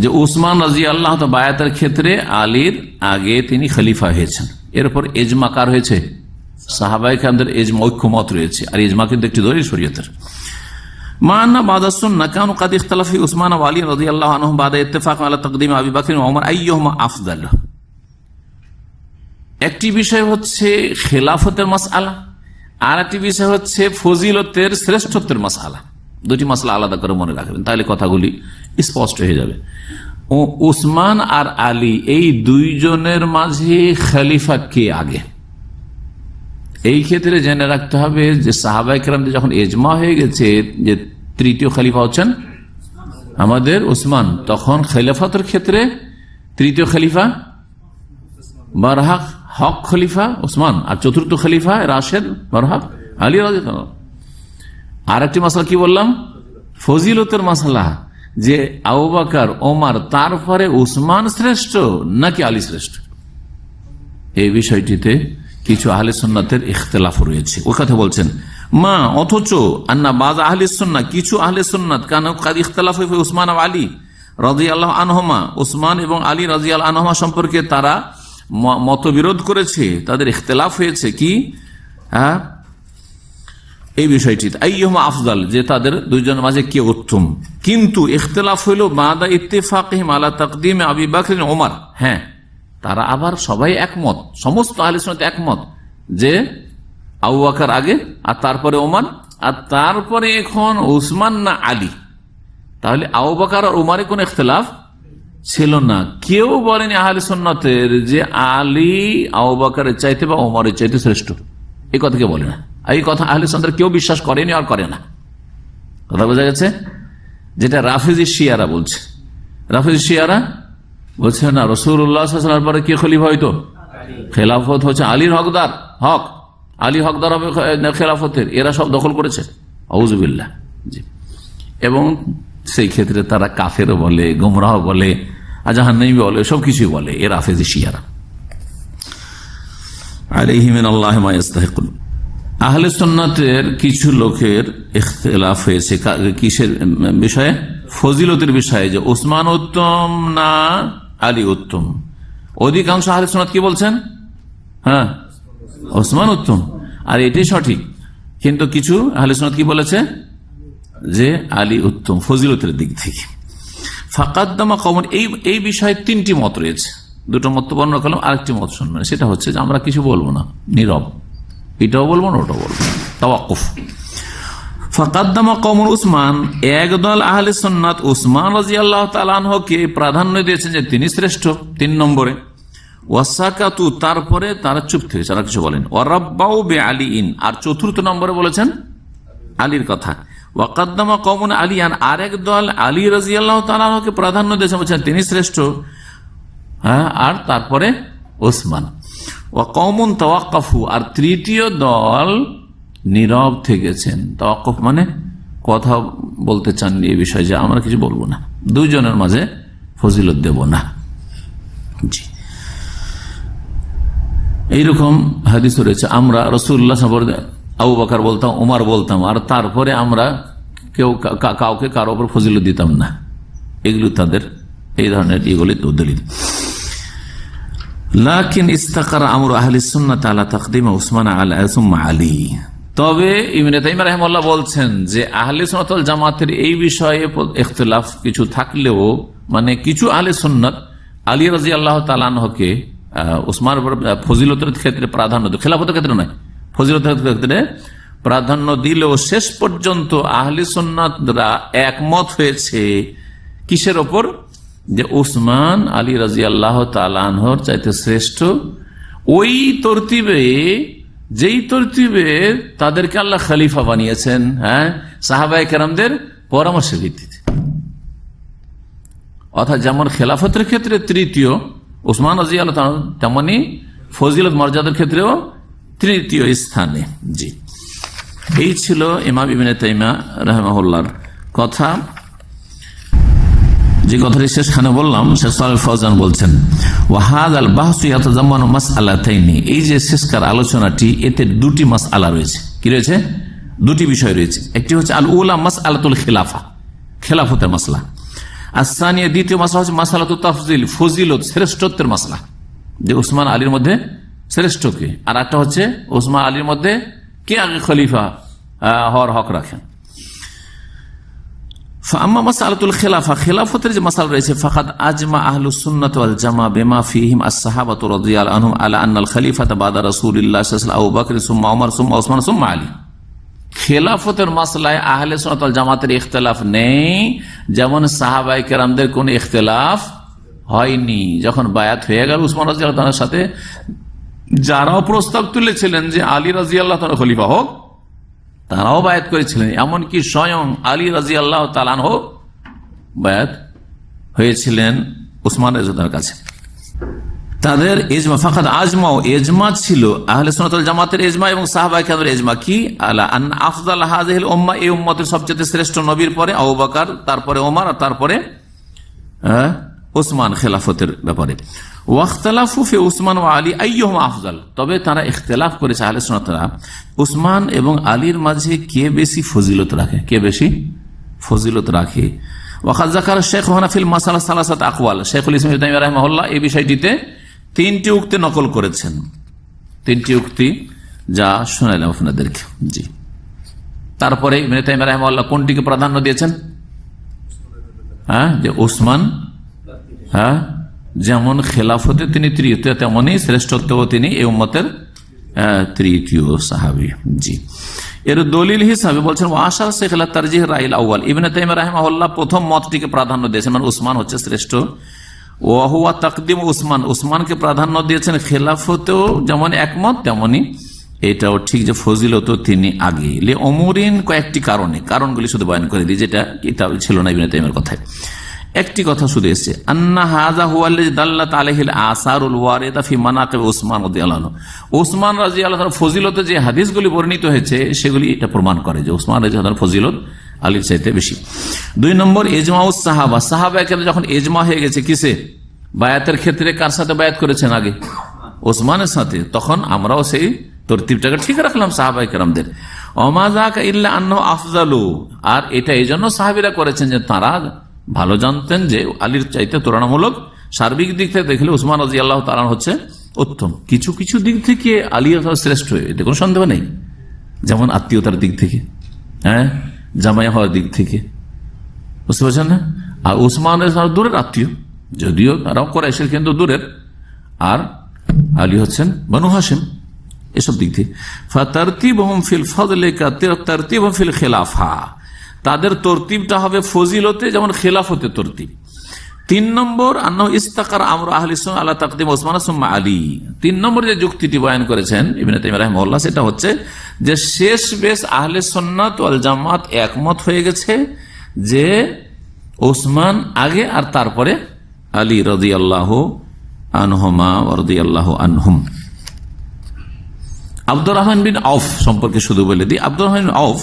যে উসমান রাদিয়াল্লাহু তাআলা বায়াতের ক্ষেত্রে আলীর আগে তিনি খলিফা হয়েছেন। এর উপর ইজমা কার হয়েছে? সাহাবায়ে কেরামদের ইজমা, ঐক্যমত রয়েছে। আর ইজমা কিন্তু একটি দলিল শরীয়তের। মানা বাদা সুন্নাহ কানু কাদ ইখতালাফি উসমান ওয়া আলী রাদিয়াল্লাহু আনহুম বাদা ইত্তিফাক আলা তাকদিম আবি বকর ওয়া ওমর আইয়ুহুমা আফদাল। একটি বিষয় হচ্ছে খেলাফতের মাসআলা, আর একটি বিষয় হচ্ছে ফজিলতের শ্রেষ্ঠত্বের মাসআলা। 2টি মাসআলা আলাদা করে মনে রাখবেন, তাহলে কথাগুলি স্পষ্ট হয়ে যাবে। উসমান আর আলী এই 2 জনের মাঝে খলিফা কে আগে, এই ক্ষেত্রে জেনে রাখতে হবে যে সাহাবায়ে কেরামদের যখন ইজমা হয়ে গেছে যে তৃতীয় খলিফা হচ্ছেন আমাদের উসমান, তখন খেলাফতের ক্ষেত্রে তৃতীয় খলিফা বারহাক হক খলিফা উসমান, আর চতুর্থ খলিফা রাশেদ বারহাক আলী রাদিয়াল্লাহু। আর একটি মাসলা কি বললাম? ফজিলতের মাসলা, যে আবু বকর, ওমর, তারপরে উসমান শ্রেষ্ঠ নাকি আলী শ্রেষ্ঠ। এই বিষয়টিতে কিছু আহলে সুন্নাতের ইখতিলাফ রয়েছে। ওই কথা বলছেন মা, অথচ আন্না বাজ আহলে সুন্নাহ, কিছু আহলে সুন্নাত কানু কাদ ইখতিলাফ ফি উসমান ওয়া আলী রাদিয়াল্লাহু আনহুমা, উসমান এবং আলী রাদিয়াল্লাহু আনহুমা সম্পর্কে তারা মতবিরোধ করেছে, তাদের ইখতিলাফ হয়েছে। কি এই বিষয়টি আইয়ুহুমা আফদাল, যে তাদের 2 জনের মাঝে কে উত্তম। কিন্তু ইখতিলাফ হইল বাদা ইত্তিফাকিহিম আলা তাকদিম আবি বকর ওমর। হ্যাঁ, তারা আবার সবাই একমত, সমস্ত আহলে সুন্নাত একমত যে আবু বকর আগে, আর তারপরে ওমর, আর তারপরে এখন উসমান না আলী। তাহলে আবু বকর আর ওমরে কোন ইখতিলাফ ছিল না। কেউ বলেনি আহলে সুন্নাতের যে আলী আবু বকরের চাইতে বা ওমরের চাইতে শ্রেষ্ঠ, এই কথা কেউ বলে না। এই কথা আহলে সুন্নাত কেউ বিশ্বাস করেনি আর করে না। কথা বোঝা গেছে? যেটা রাফিজি শিয়ারা বলছে। রাফিজি শিয়ারা বলছে না, রাসূলুল্লাহ সাল্লাল্লাহু আলাইহি ওয়াসাল্লামের পরে কে খলিফা হইতো? খেলাফত হচ্ছে আলীর হকদার, আলী হকদার হবে খেলাফতের। এরা সব দখল করেছে, আউযুবিল্লাহ। জি, এবং সেই ক্ষেত্রে তারা কাফেরও বলে, গোমরাহ বলে, জাহান্নামী বলে, সবকিছুই বলে এরা রাফিজি শিয়ারা। আলাইহিম মিনাল্লাহি মা ইস্তাহিকুন। আহলে সুন্নাতের কিছু লোকের ইখতিলাফ হয়েছে কিসের বিষয়ে? ফজিলতের বিষয়ে, যে উসমান উত্তম না আলী উত্তম। অধিকাংশ আহলে সুন্নাত কি বলছেন? হ্যাঁ, ওসমান উত্তম, আর এটাই সঠিক। কিন্তু কিছু আহলে সুন্নাত কি বলেছে? যে আলী উত্তম ফজিলতের দিক থেকে। ফাকাদ্দামা কওমুন, এই বিষয়ে তিনটি মত রয়েছে। দুটো মত বর্ণনা করলাম, আরেকটি মত শুনবেন। সেটা হচ্ছে যে আমরা কিছু বলবো না, নীরব, এটাও বলবো না ওটাও বলবো, তাওয়াক্কুফ। ফাকাদ্দামা কওমুন উসমান, একদল আহলে সুন্নাত উসমান রাদিয়াল্লাহু তাআলা আনহুকে প্রাধান্য দিয়েছেন যে তিনি শ্রেষ্ঠ, 3 নম্বরে। ওয়াসাকাতু, তারপরে তারা চুপ থেকে তারা কিছু বলেন। ওয়ারাব্বাউ বিআলিইন, আর 4র্থ নম্বরে বলেছেন আলীর কথা। ওয়াকাদ্দামা কওমুন আলিয়ান, আরেক দল আলী রাদিয়াল্লাহু তাআলা আনহুকে প্রাধান্য দিয়েছেন, বলেছেন তিনি শ্রেষ্ঠ। হ্যাঁ, আর তারপরে ওসমান। ওয়া কওমুন তাওয়াক্কাফু, আর 3য় দল নীরব থেকেছেন। তাওয়াক্কুফ মানে কথা বলতে চান এই বিষয়ে, যে আমরা কিছু বলবো না, দুইজনের মাঝে ফজিলত দেব না। জি, এইরকম হাদিস রয়েছে। আমরা রাসূলুল্লাহ আবু বকর বলতাম, ওমর বলতাম, আর তারপরে আমরা কাউকে কারো উপর ফজিলত দিতাম না। এগুলো তাদের এই ধরনের এগুলি দলিল। লাকিন ইস্তাকার আমরু আহলিস সুন্নাত আলা তাকদিম উসমান আলা সুম্মা আলী। তবে ইবনে তাইমিয়া রাহিমাহুল্লাহ বলছেন যে আহলে সুন্নাত ওয়াল জামাতের এই বিষয়ে ইখতিলাফ কিছু থাকলেও, মানে কিছু আহলে সুন্নাত আলী রাদিয়াল্লাহু তাআলা আনহুকে উসমান ফজিলতের ক্ষেত্রে প্রাধান্য, খেলাফতের ক্ষেত্রে নয়, ফজিলতের ক্ষেত্রে প্রাধান্য দিলেও শেষ পর্যন্ত আহলে সুন্নাতরা একমত হয়েছে কিসের ওপর? যে উসমান আলী রাদিয়াল্লাহু তাআলা আনহুর চাইতে শ্রেষ্ঠ ওই তরতিবে, যেই তরতিবে তাদেরকে আল্লাহ খলিফা বানিয়েছেন, হ্যাঁ, সাহাবায়ে কেরামদের পরামর্শের ভিত্তিতে। অর্থাৎ যেমন খেলাফতের ক্ষেত্রে 3য় উসমান রাদিয়াল্লাহু তাআলা, তেমনি ফজিলত মর্যাদার ক্ষেত্রেও 3য় স্থানে। জি, এই ছিল ইমাম ইবনে তাইমিয়া রাহিমাহুল্লাহর কথা। যে কথাটি শেষখানে বললাম, শেখ সালেহ ফওজান বলছেন ওয়াহাদাল বাহসু ইয়াতাজাম্মানু মাসআলাতাইনি, এই যে শেষকার আলোচনাটি, এতে 2টি মাসআলা রয়েছে। কি রয়েছে? 2টি বিষয় রয়েছে। একটি হচ্ছে আল উলা মাসআলাতুল খিলাফা, খেলাফতের মাসলা। আর সানিয়া, দ্বিতীয় মাসলা হচ্ছে মাসআলাতুত তাফজিল, ফজিলত, শ্রেষ্ঠত্বের মাসলা, যে উসমান আলীর মধ্যে শ্রেষ্ঠ কে। আর একটা হচ্ছে উসমান আলীর মধ্যে কে আগে খলিফা হওয়ার হক রাখেন। আম্মা মাসআলাতুল খিলাফা, খেলাফতের যে মাসআলা রয়েছে, ফাকাদ আজমা আহলুস সুন্নাত ওয়াল জামা বিমা ফীহিম আস-সাহাবাতু রাদিয়াল্লাহু আনহুম আলা আন্নাল খলিফাতা বাদা রাসূলিল্লাহ সাল্লাল্লাহু আলাইহি ওয়াসাল্লাম আবু বকর সুম্মা ওমর সুম্মা ওসমান সুম্মা আলী। খেলাফতের মাসলায় আহলে সুন্নাত ওয়াল জামাতের ইখতিলাফ নেই, যেমন সাহাবায়ে কেরামদের কোন ইখতিলাফ হয়নি। যখন বায়াত হয়ে গেল উসমান রাদিয়াল্লাহু তাআলার সাথে, যারাও প্রস্তাব তুলেছিলেন যে আলী রাদিয়াল্লাহু তাআলা খলিফা হোক, তারাও বায়াত করেছিলেন। এমনকি স্বয়ং আলী রাদিয়াল্লাহু তাআলা আনহু বায়াত হয়েছিলেন উসমান রাদিয়াল্লাহু কাছে। তাদের ইজমা, ফাকাদ আজমাও, ইজমা ছিল আহলে সুন্নাত ওয়াল জামাতের ইজমা এবং সাহাবায়ে কেরামের ইজমা কি আলা আন আফদাল হাযিহিল উম্মাহ, এই উম্মতের সবচেয়ে শ্রেষ্ঠ নবীর পরে আবু বকর, তারপরে ওমর, আর তারপরে উসমান খেলাফতের ব্যাপারে। ওয়াখতালাফু ফি উসমান ওয়া আলী আইয়ুহুমা আফজাল, তবে তারা ইখতিলাফ করেছে আহলে সুন্নাতরা উসমান এবং আলীর মাঝে কে বেশি ফজিলত রাখে, কে বেশি ফজিলত রাখে। ওয়াকাদ যাকারা শেখ হানাফিল মাসালা সালাসাত আকওয়াল, শেখুল ইসলাম ইবনে তাইমিয়া রাহিমাহুল্লাহ এই বিষয়টিতে 3টি উক্তি নকল করেছেন। 3টি উক্তি যা শোনালাম আপনাদেরকে। জি, তারপরে ইবনে তাইমিয়া রাহিমাহুল্লাহ কোনটিকে প্রাধান্য দিয়েছেন? হ্যাঁ, যে উসমান, হ্যাঁ, যেমন খেলাফতে তিনি 3য়, তেমনই শ্রেষ্ঠত্ব তিনি এই উম্মতের 3য় সাহাবী। জি, এর দলিল হিসাবে বলছেন ওয়াশার শেখ আলা তারজিহ রাইল আউয়াল, ইবনে তাইমিয়া রাহিমাহুল্লাহ প্রথম মতটিকে প্রাধান্য দিয়েছেন, মানে উসমান হচ্ছে শ্রেষ্ঠ। ওয়া হুয়া তাকদিম উসমান, উসমানকে প্রাধান্য দিয়েছেন খেলাফতেও যেমন একমত, তেমনি এটাও ঠিক যে ফজিলত তিনি আগে। লে অমরিন, কয়েকটি কারণে, কারণগুলি শুধু বয়ান করে দিই, যেটা কিতাব ছিল না ইবনে তাইমিয়ার কথায়। একটি কথা শুধু এসেছে, আন্না হাযা হুয়াল্লাযী দাল্লাত আলাইহিল আসারুল ওয়ারিদা ফি মানাকিব উসমান রাদিয়াল্লাহু আনহু, উসমান রাদিয়াল্লাহু আনহু ফজিলতে যে হাদিসগুলি বর্ণিত হয়েছে সেগুলি এটা প্রমাণ করে যে উসমান রাদিয়াল্লাহু আনহুর ফজিলত আলীর চাইতে বেশি। 2 নম্বর ইজমাউস সাহাবা, সাহাবায়ে কেরাম যখন ইজমা হয়ে গেছে কিসে? বায়াতের ক্ষেত্রে কার সাথে বায়াত করেছেন আগে? ওসমানের সাথে। তখন আমরাও সেই তরতিবটাকে ঠিক রাখলাম সাহাবায়ে কেরামদের। ওমা যাকা ইল্লা আন্নাহু আফজালু, আর এটা এই জন্য সাহাবীরা করেছেন যে তারা ভালো জানতেন যে আলীর চাইতে তুলনামূলক সার্বিক দিক থেকে দেখলে উসমান রাদিয়াল্লাহু তাআলা হচ্ছে উত্তম। কিছু কিছু দিক থেকে আলী শ্রেষ্ঠ, এতে কোনো সন্দেহ নেই। যেমন আত্মীয়তার দিক থেকে, হ্যাঁ, জামাই হওয়ার দিক থেকে, বুঝতে পারছেন না? আর উসমানের দূরের আত্মীয়, যদিও তারাও কুরাইশের কিন্তু দূরের, আর আলী হচ্ছেন বনু হাশিম, এসব দিক থেকে। ফাতারতিবহুম ফিল ফাদলি কাতারতিবহুম ফিল খিলাফা, তাদের তরতিবটা হবে ফজিলতে যেমন খিলাফতে তরতিব। 3 নম্বর আন্নাহু ইস্তাকার আমরু আহলি সুন্নাহ আলা তাকদিম উসমান সুম্মা আলী। 3 নম্বর যে যুক্তিটি বয়ান করেছেন ইবনে তাইমিয়া রাহিমাহুল্লাহ, সেটা হচ্ছে যে শেষ বেশ আহলে সুন্নাত ওয়াল জামাত একমত হয়ে গেছে যে উসমান আগে আর তারপরে আলী রাদিয়াল্লাহু আনহুমা ওয়া রাদিয়াল্লাহু আনহুম। আব্দুর রহমান বিন আউফ সম্পর্কে শুধু বলে দিই, আব্দুর রহমান বিন আউফ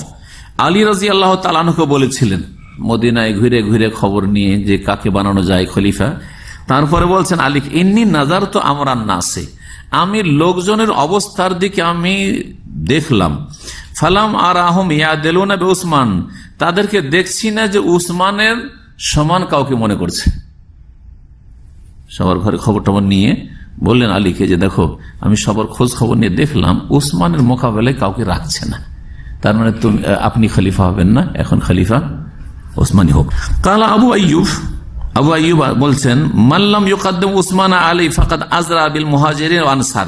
আলী রাদিয়াল্লাহু তাআলা আনহুকে বলেছিলেন মদিনায় ঘুরে ঘুরে খবর নিয়ে যে কাকে বানানো যায় খলিফা। তারপরে বলছেন আলী, ইন্নী নাযারতু আমরান নাসে, আমি লোকজনের অবস্থার দিকে আমি দেখলাম, ফালাম আরাহুম ইয়াদিলুনা বিউসমান, তাদেরকে দেখছি না যে উসমানের সমান কাউকে মনে করছে। সবার ঘরে খবর টবর নিয়ে বললেন আলীকে যে দেখো, আমি সবার খোঁজ খবর নিয়ে দেখলাম উসমানের মোকাবেলায় কাউকে রাখছে না, তার মানে তুমি আপনি খলিফা হবেন না, এখন খলিফা ওসমানই হোক। কালা আবু আইয়ুব বলছেন, মাল্লাম ইউকাদ্দিম উসমান আলী ফাকাদ আজরা বিল মুহাজিরিন ওয়াল আনসার,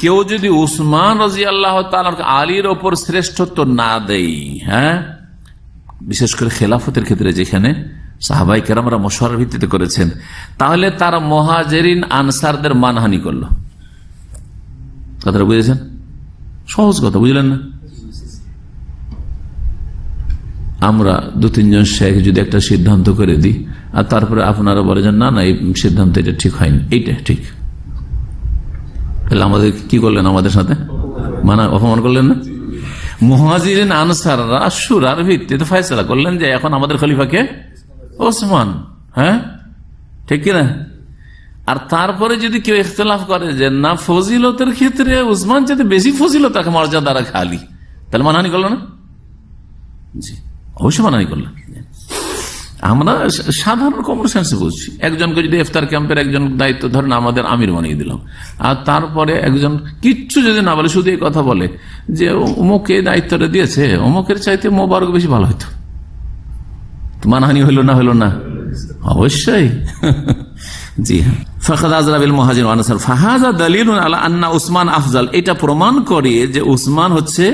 কেউ যদি উসমান রাদিয়াল্লাহু তাআলা আলীর ওপর শ্রেষ্ঠত্ব না দেয়, হ্যাঁ, বিশেষ করে খেলাফতের ক্ষেত্রে যেখানে সাহাবায়ে কেরামরা মশওয়ারার ভিত্তিতে করেছেন, তাহলে তারা মুহাজিরিন আনসারদের মানহানি করলো। কথাটা বুঝেছেন? সহজ কথা, বুঝলেন না? আমরা 2-3 জন শেখ যদি একটা সিদ্ধান্ত করে দিই আর তারপরে আপনারা বলে যান না না এই সিদ্ধান্ত এটা ঠিক হয়নি, এইটা ঠিক, তাহলে আমাদের কি করলেন? আমাদের সাথে অপমান করলেন না? মুহাজিরিন আনসাররা শুরার ভিত্তিতে ফয়সালা করলেন যে এখন আমাদের খলিফাকে ওসমান, হ্যাঁ, ঠিক কিনা? আর তারপরে যদি কেউ ইখতিলাফ করে যে না ফজিলতের ক্ষেত্রে উসমান যাতে বেশি ফজিলত তাকে মর্যাদা রাখে আলী, তাহলে মানহানি করলো না? জি, অবশ্যই মানহানি করলো। আমরা সাধারণ কমন সেন্সে বুঝছি, একজনকে যদি ইফতার ক্যাম্পের একজন দায়িত্ব ধরেন আমাদের আমির বানিয়ে দিলাম, আর তারপরে একজন কিচ্ছু যদি না বলে শুধু এই কথা বলে যে অমুকে দায়িত্বটা দিয়েছে, অমুকের চাইতে মোবারক বেশি ভালো হইতো, মানহানি হইল না? হইল না? অবশ্যই। জি হ্যাঁ। ফাকাদ আজরা বিল মুহাজিরিন ওয়ান আনসার ফাহাযা দালিলুন আলা আন্না উসমান আফজাল, এটা প্রমাণ করে যে উসমান হচ্ছে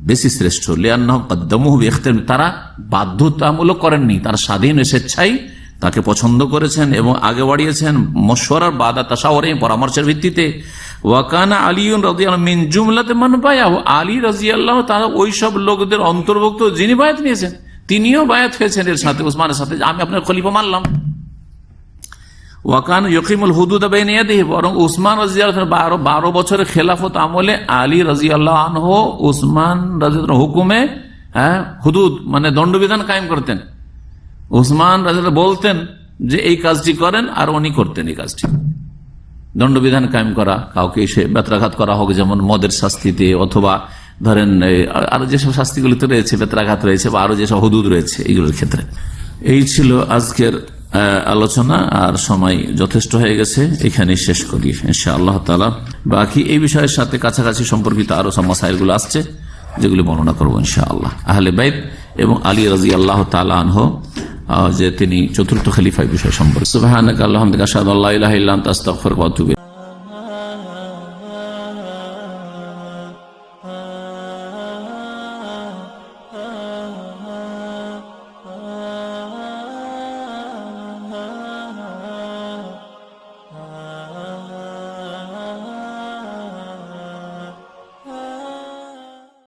বেশি শ্রেষ্ঠ। লিআন্নাহুম কদ্দামুহু বিইখতিয়ার, তারা বাধ্যতামূলক করেননি, তারা স্বাধীন স্বেচ্ছায় তাকে পছন্দ করেছেন এবং আগে বাড়িয়েছেন মশওয়ারার বাদা তাশাওয়ারে, পরামর্শের ভিত্তিতে। ওয়া কানা আলীউন রাদিয়াল্লাহু মিন জুমলাতি মান বায়াহু, আলী রাদিয়াল্লাহু তাআলা ওই সব লোকদের অন্তর্ভুক্ত যিনি বায়াত নিয়েছেন, তিনিও বায়াত হয়েছেন এর সাথে, উসমানের সাথে, আমি আপনার খলিফা মানলাম। ওয়াকান ইয়কিমুল হুদুদ বাইনা ইয়াদিহি, বরং উসমান রাদিয়াল্লাহু আনহু 12 বছরের খেলাফত আমলে আলী রাদিয়াল্লাহু আনহু উসমান রাদিয়াল্লাহু হুকুমে, হ্যাঁ, হুদুদ মানে দণ্ডবিধান কায়েম করতেন। উসমান রাদিয়াল্লাহু বলতেন যে এই কাজটি করেন আর উনি করতেন এই কাজটি। দণ্ডবিধান কায়েম করা, কাউকে এসে বেত্রাঘাত করা হোক, যেমন মদের শাস্তিতে, অথবা ধরেন আরো যেসব শাস্তিগুলিতে রয়েছে, বেত্রাঘাত রয়েছে বা আরো যেসব হুদুদ রয়েছে, এইগুলোর ক্ষেত্রে। এই ছিল আজকের আলোচনা, আর সময় যথেষ্ট হয়ে গেছে, এখানে শেষ করি ইনশাআল্লাহ তাআলা। বাকি এই বিষয়ের সাথে কাছাকাছি সম্পর্কিত আরো সব মাসাইলগুলো আসছে, যেগুলি বর্ণনা করবো ইনশাআল্লাহ। আহলে বাইত এবং আলী রাদিয়াল্লাহু তাআলা আনহু যে তিনি চতুর্থ খলিফা বিষয় সম্পর্কে। সুবহানাকা আল্লাহুম্মা ওয়া বিহামদিকা আশহাদু আল্লা ইলাহা ইল্লা আনতা আস্তাগফিরুকা ওয়া আতুবু ইলাইক।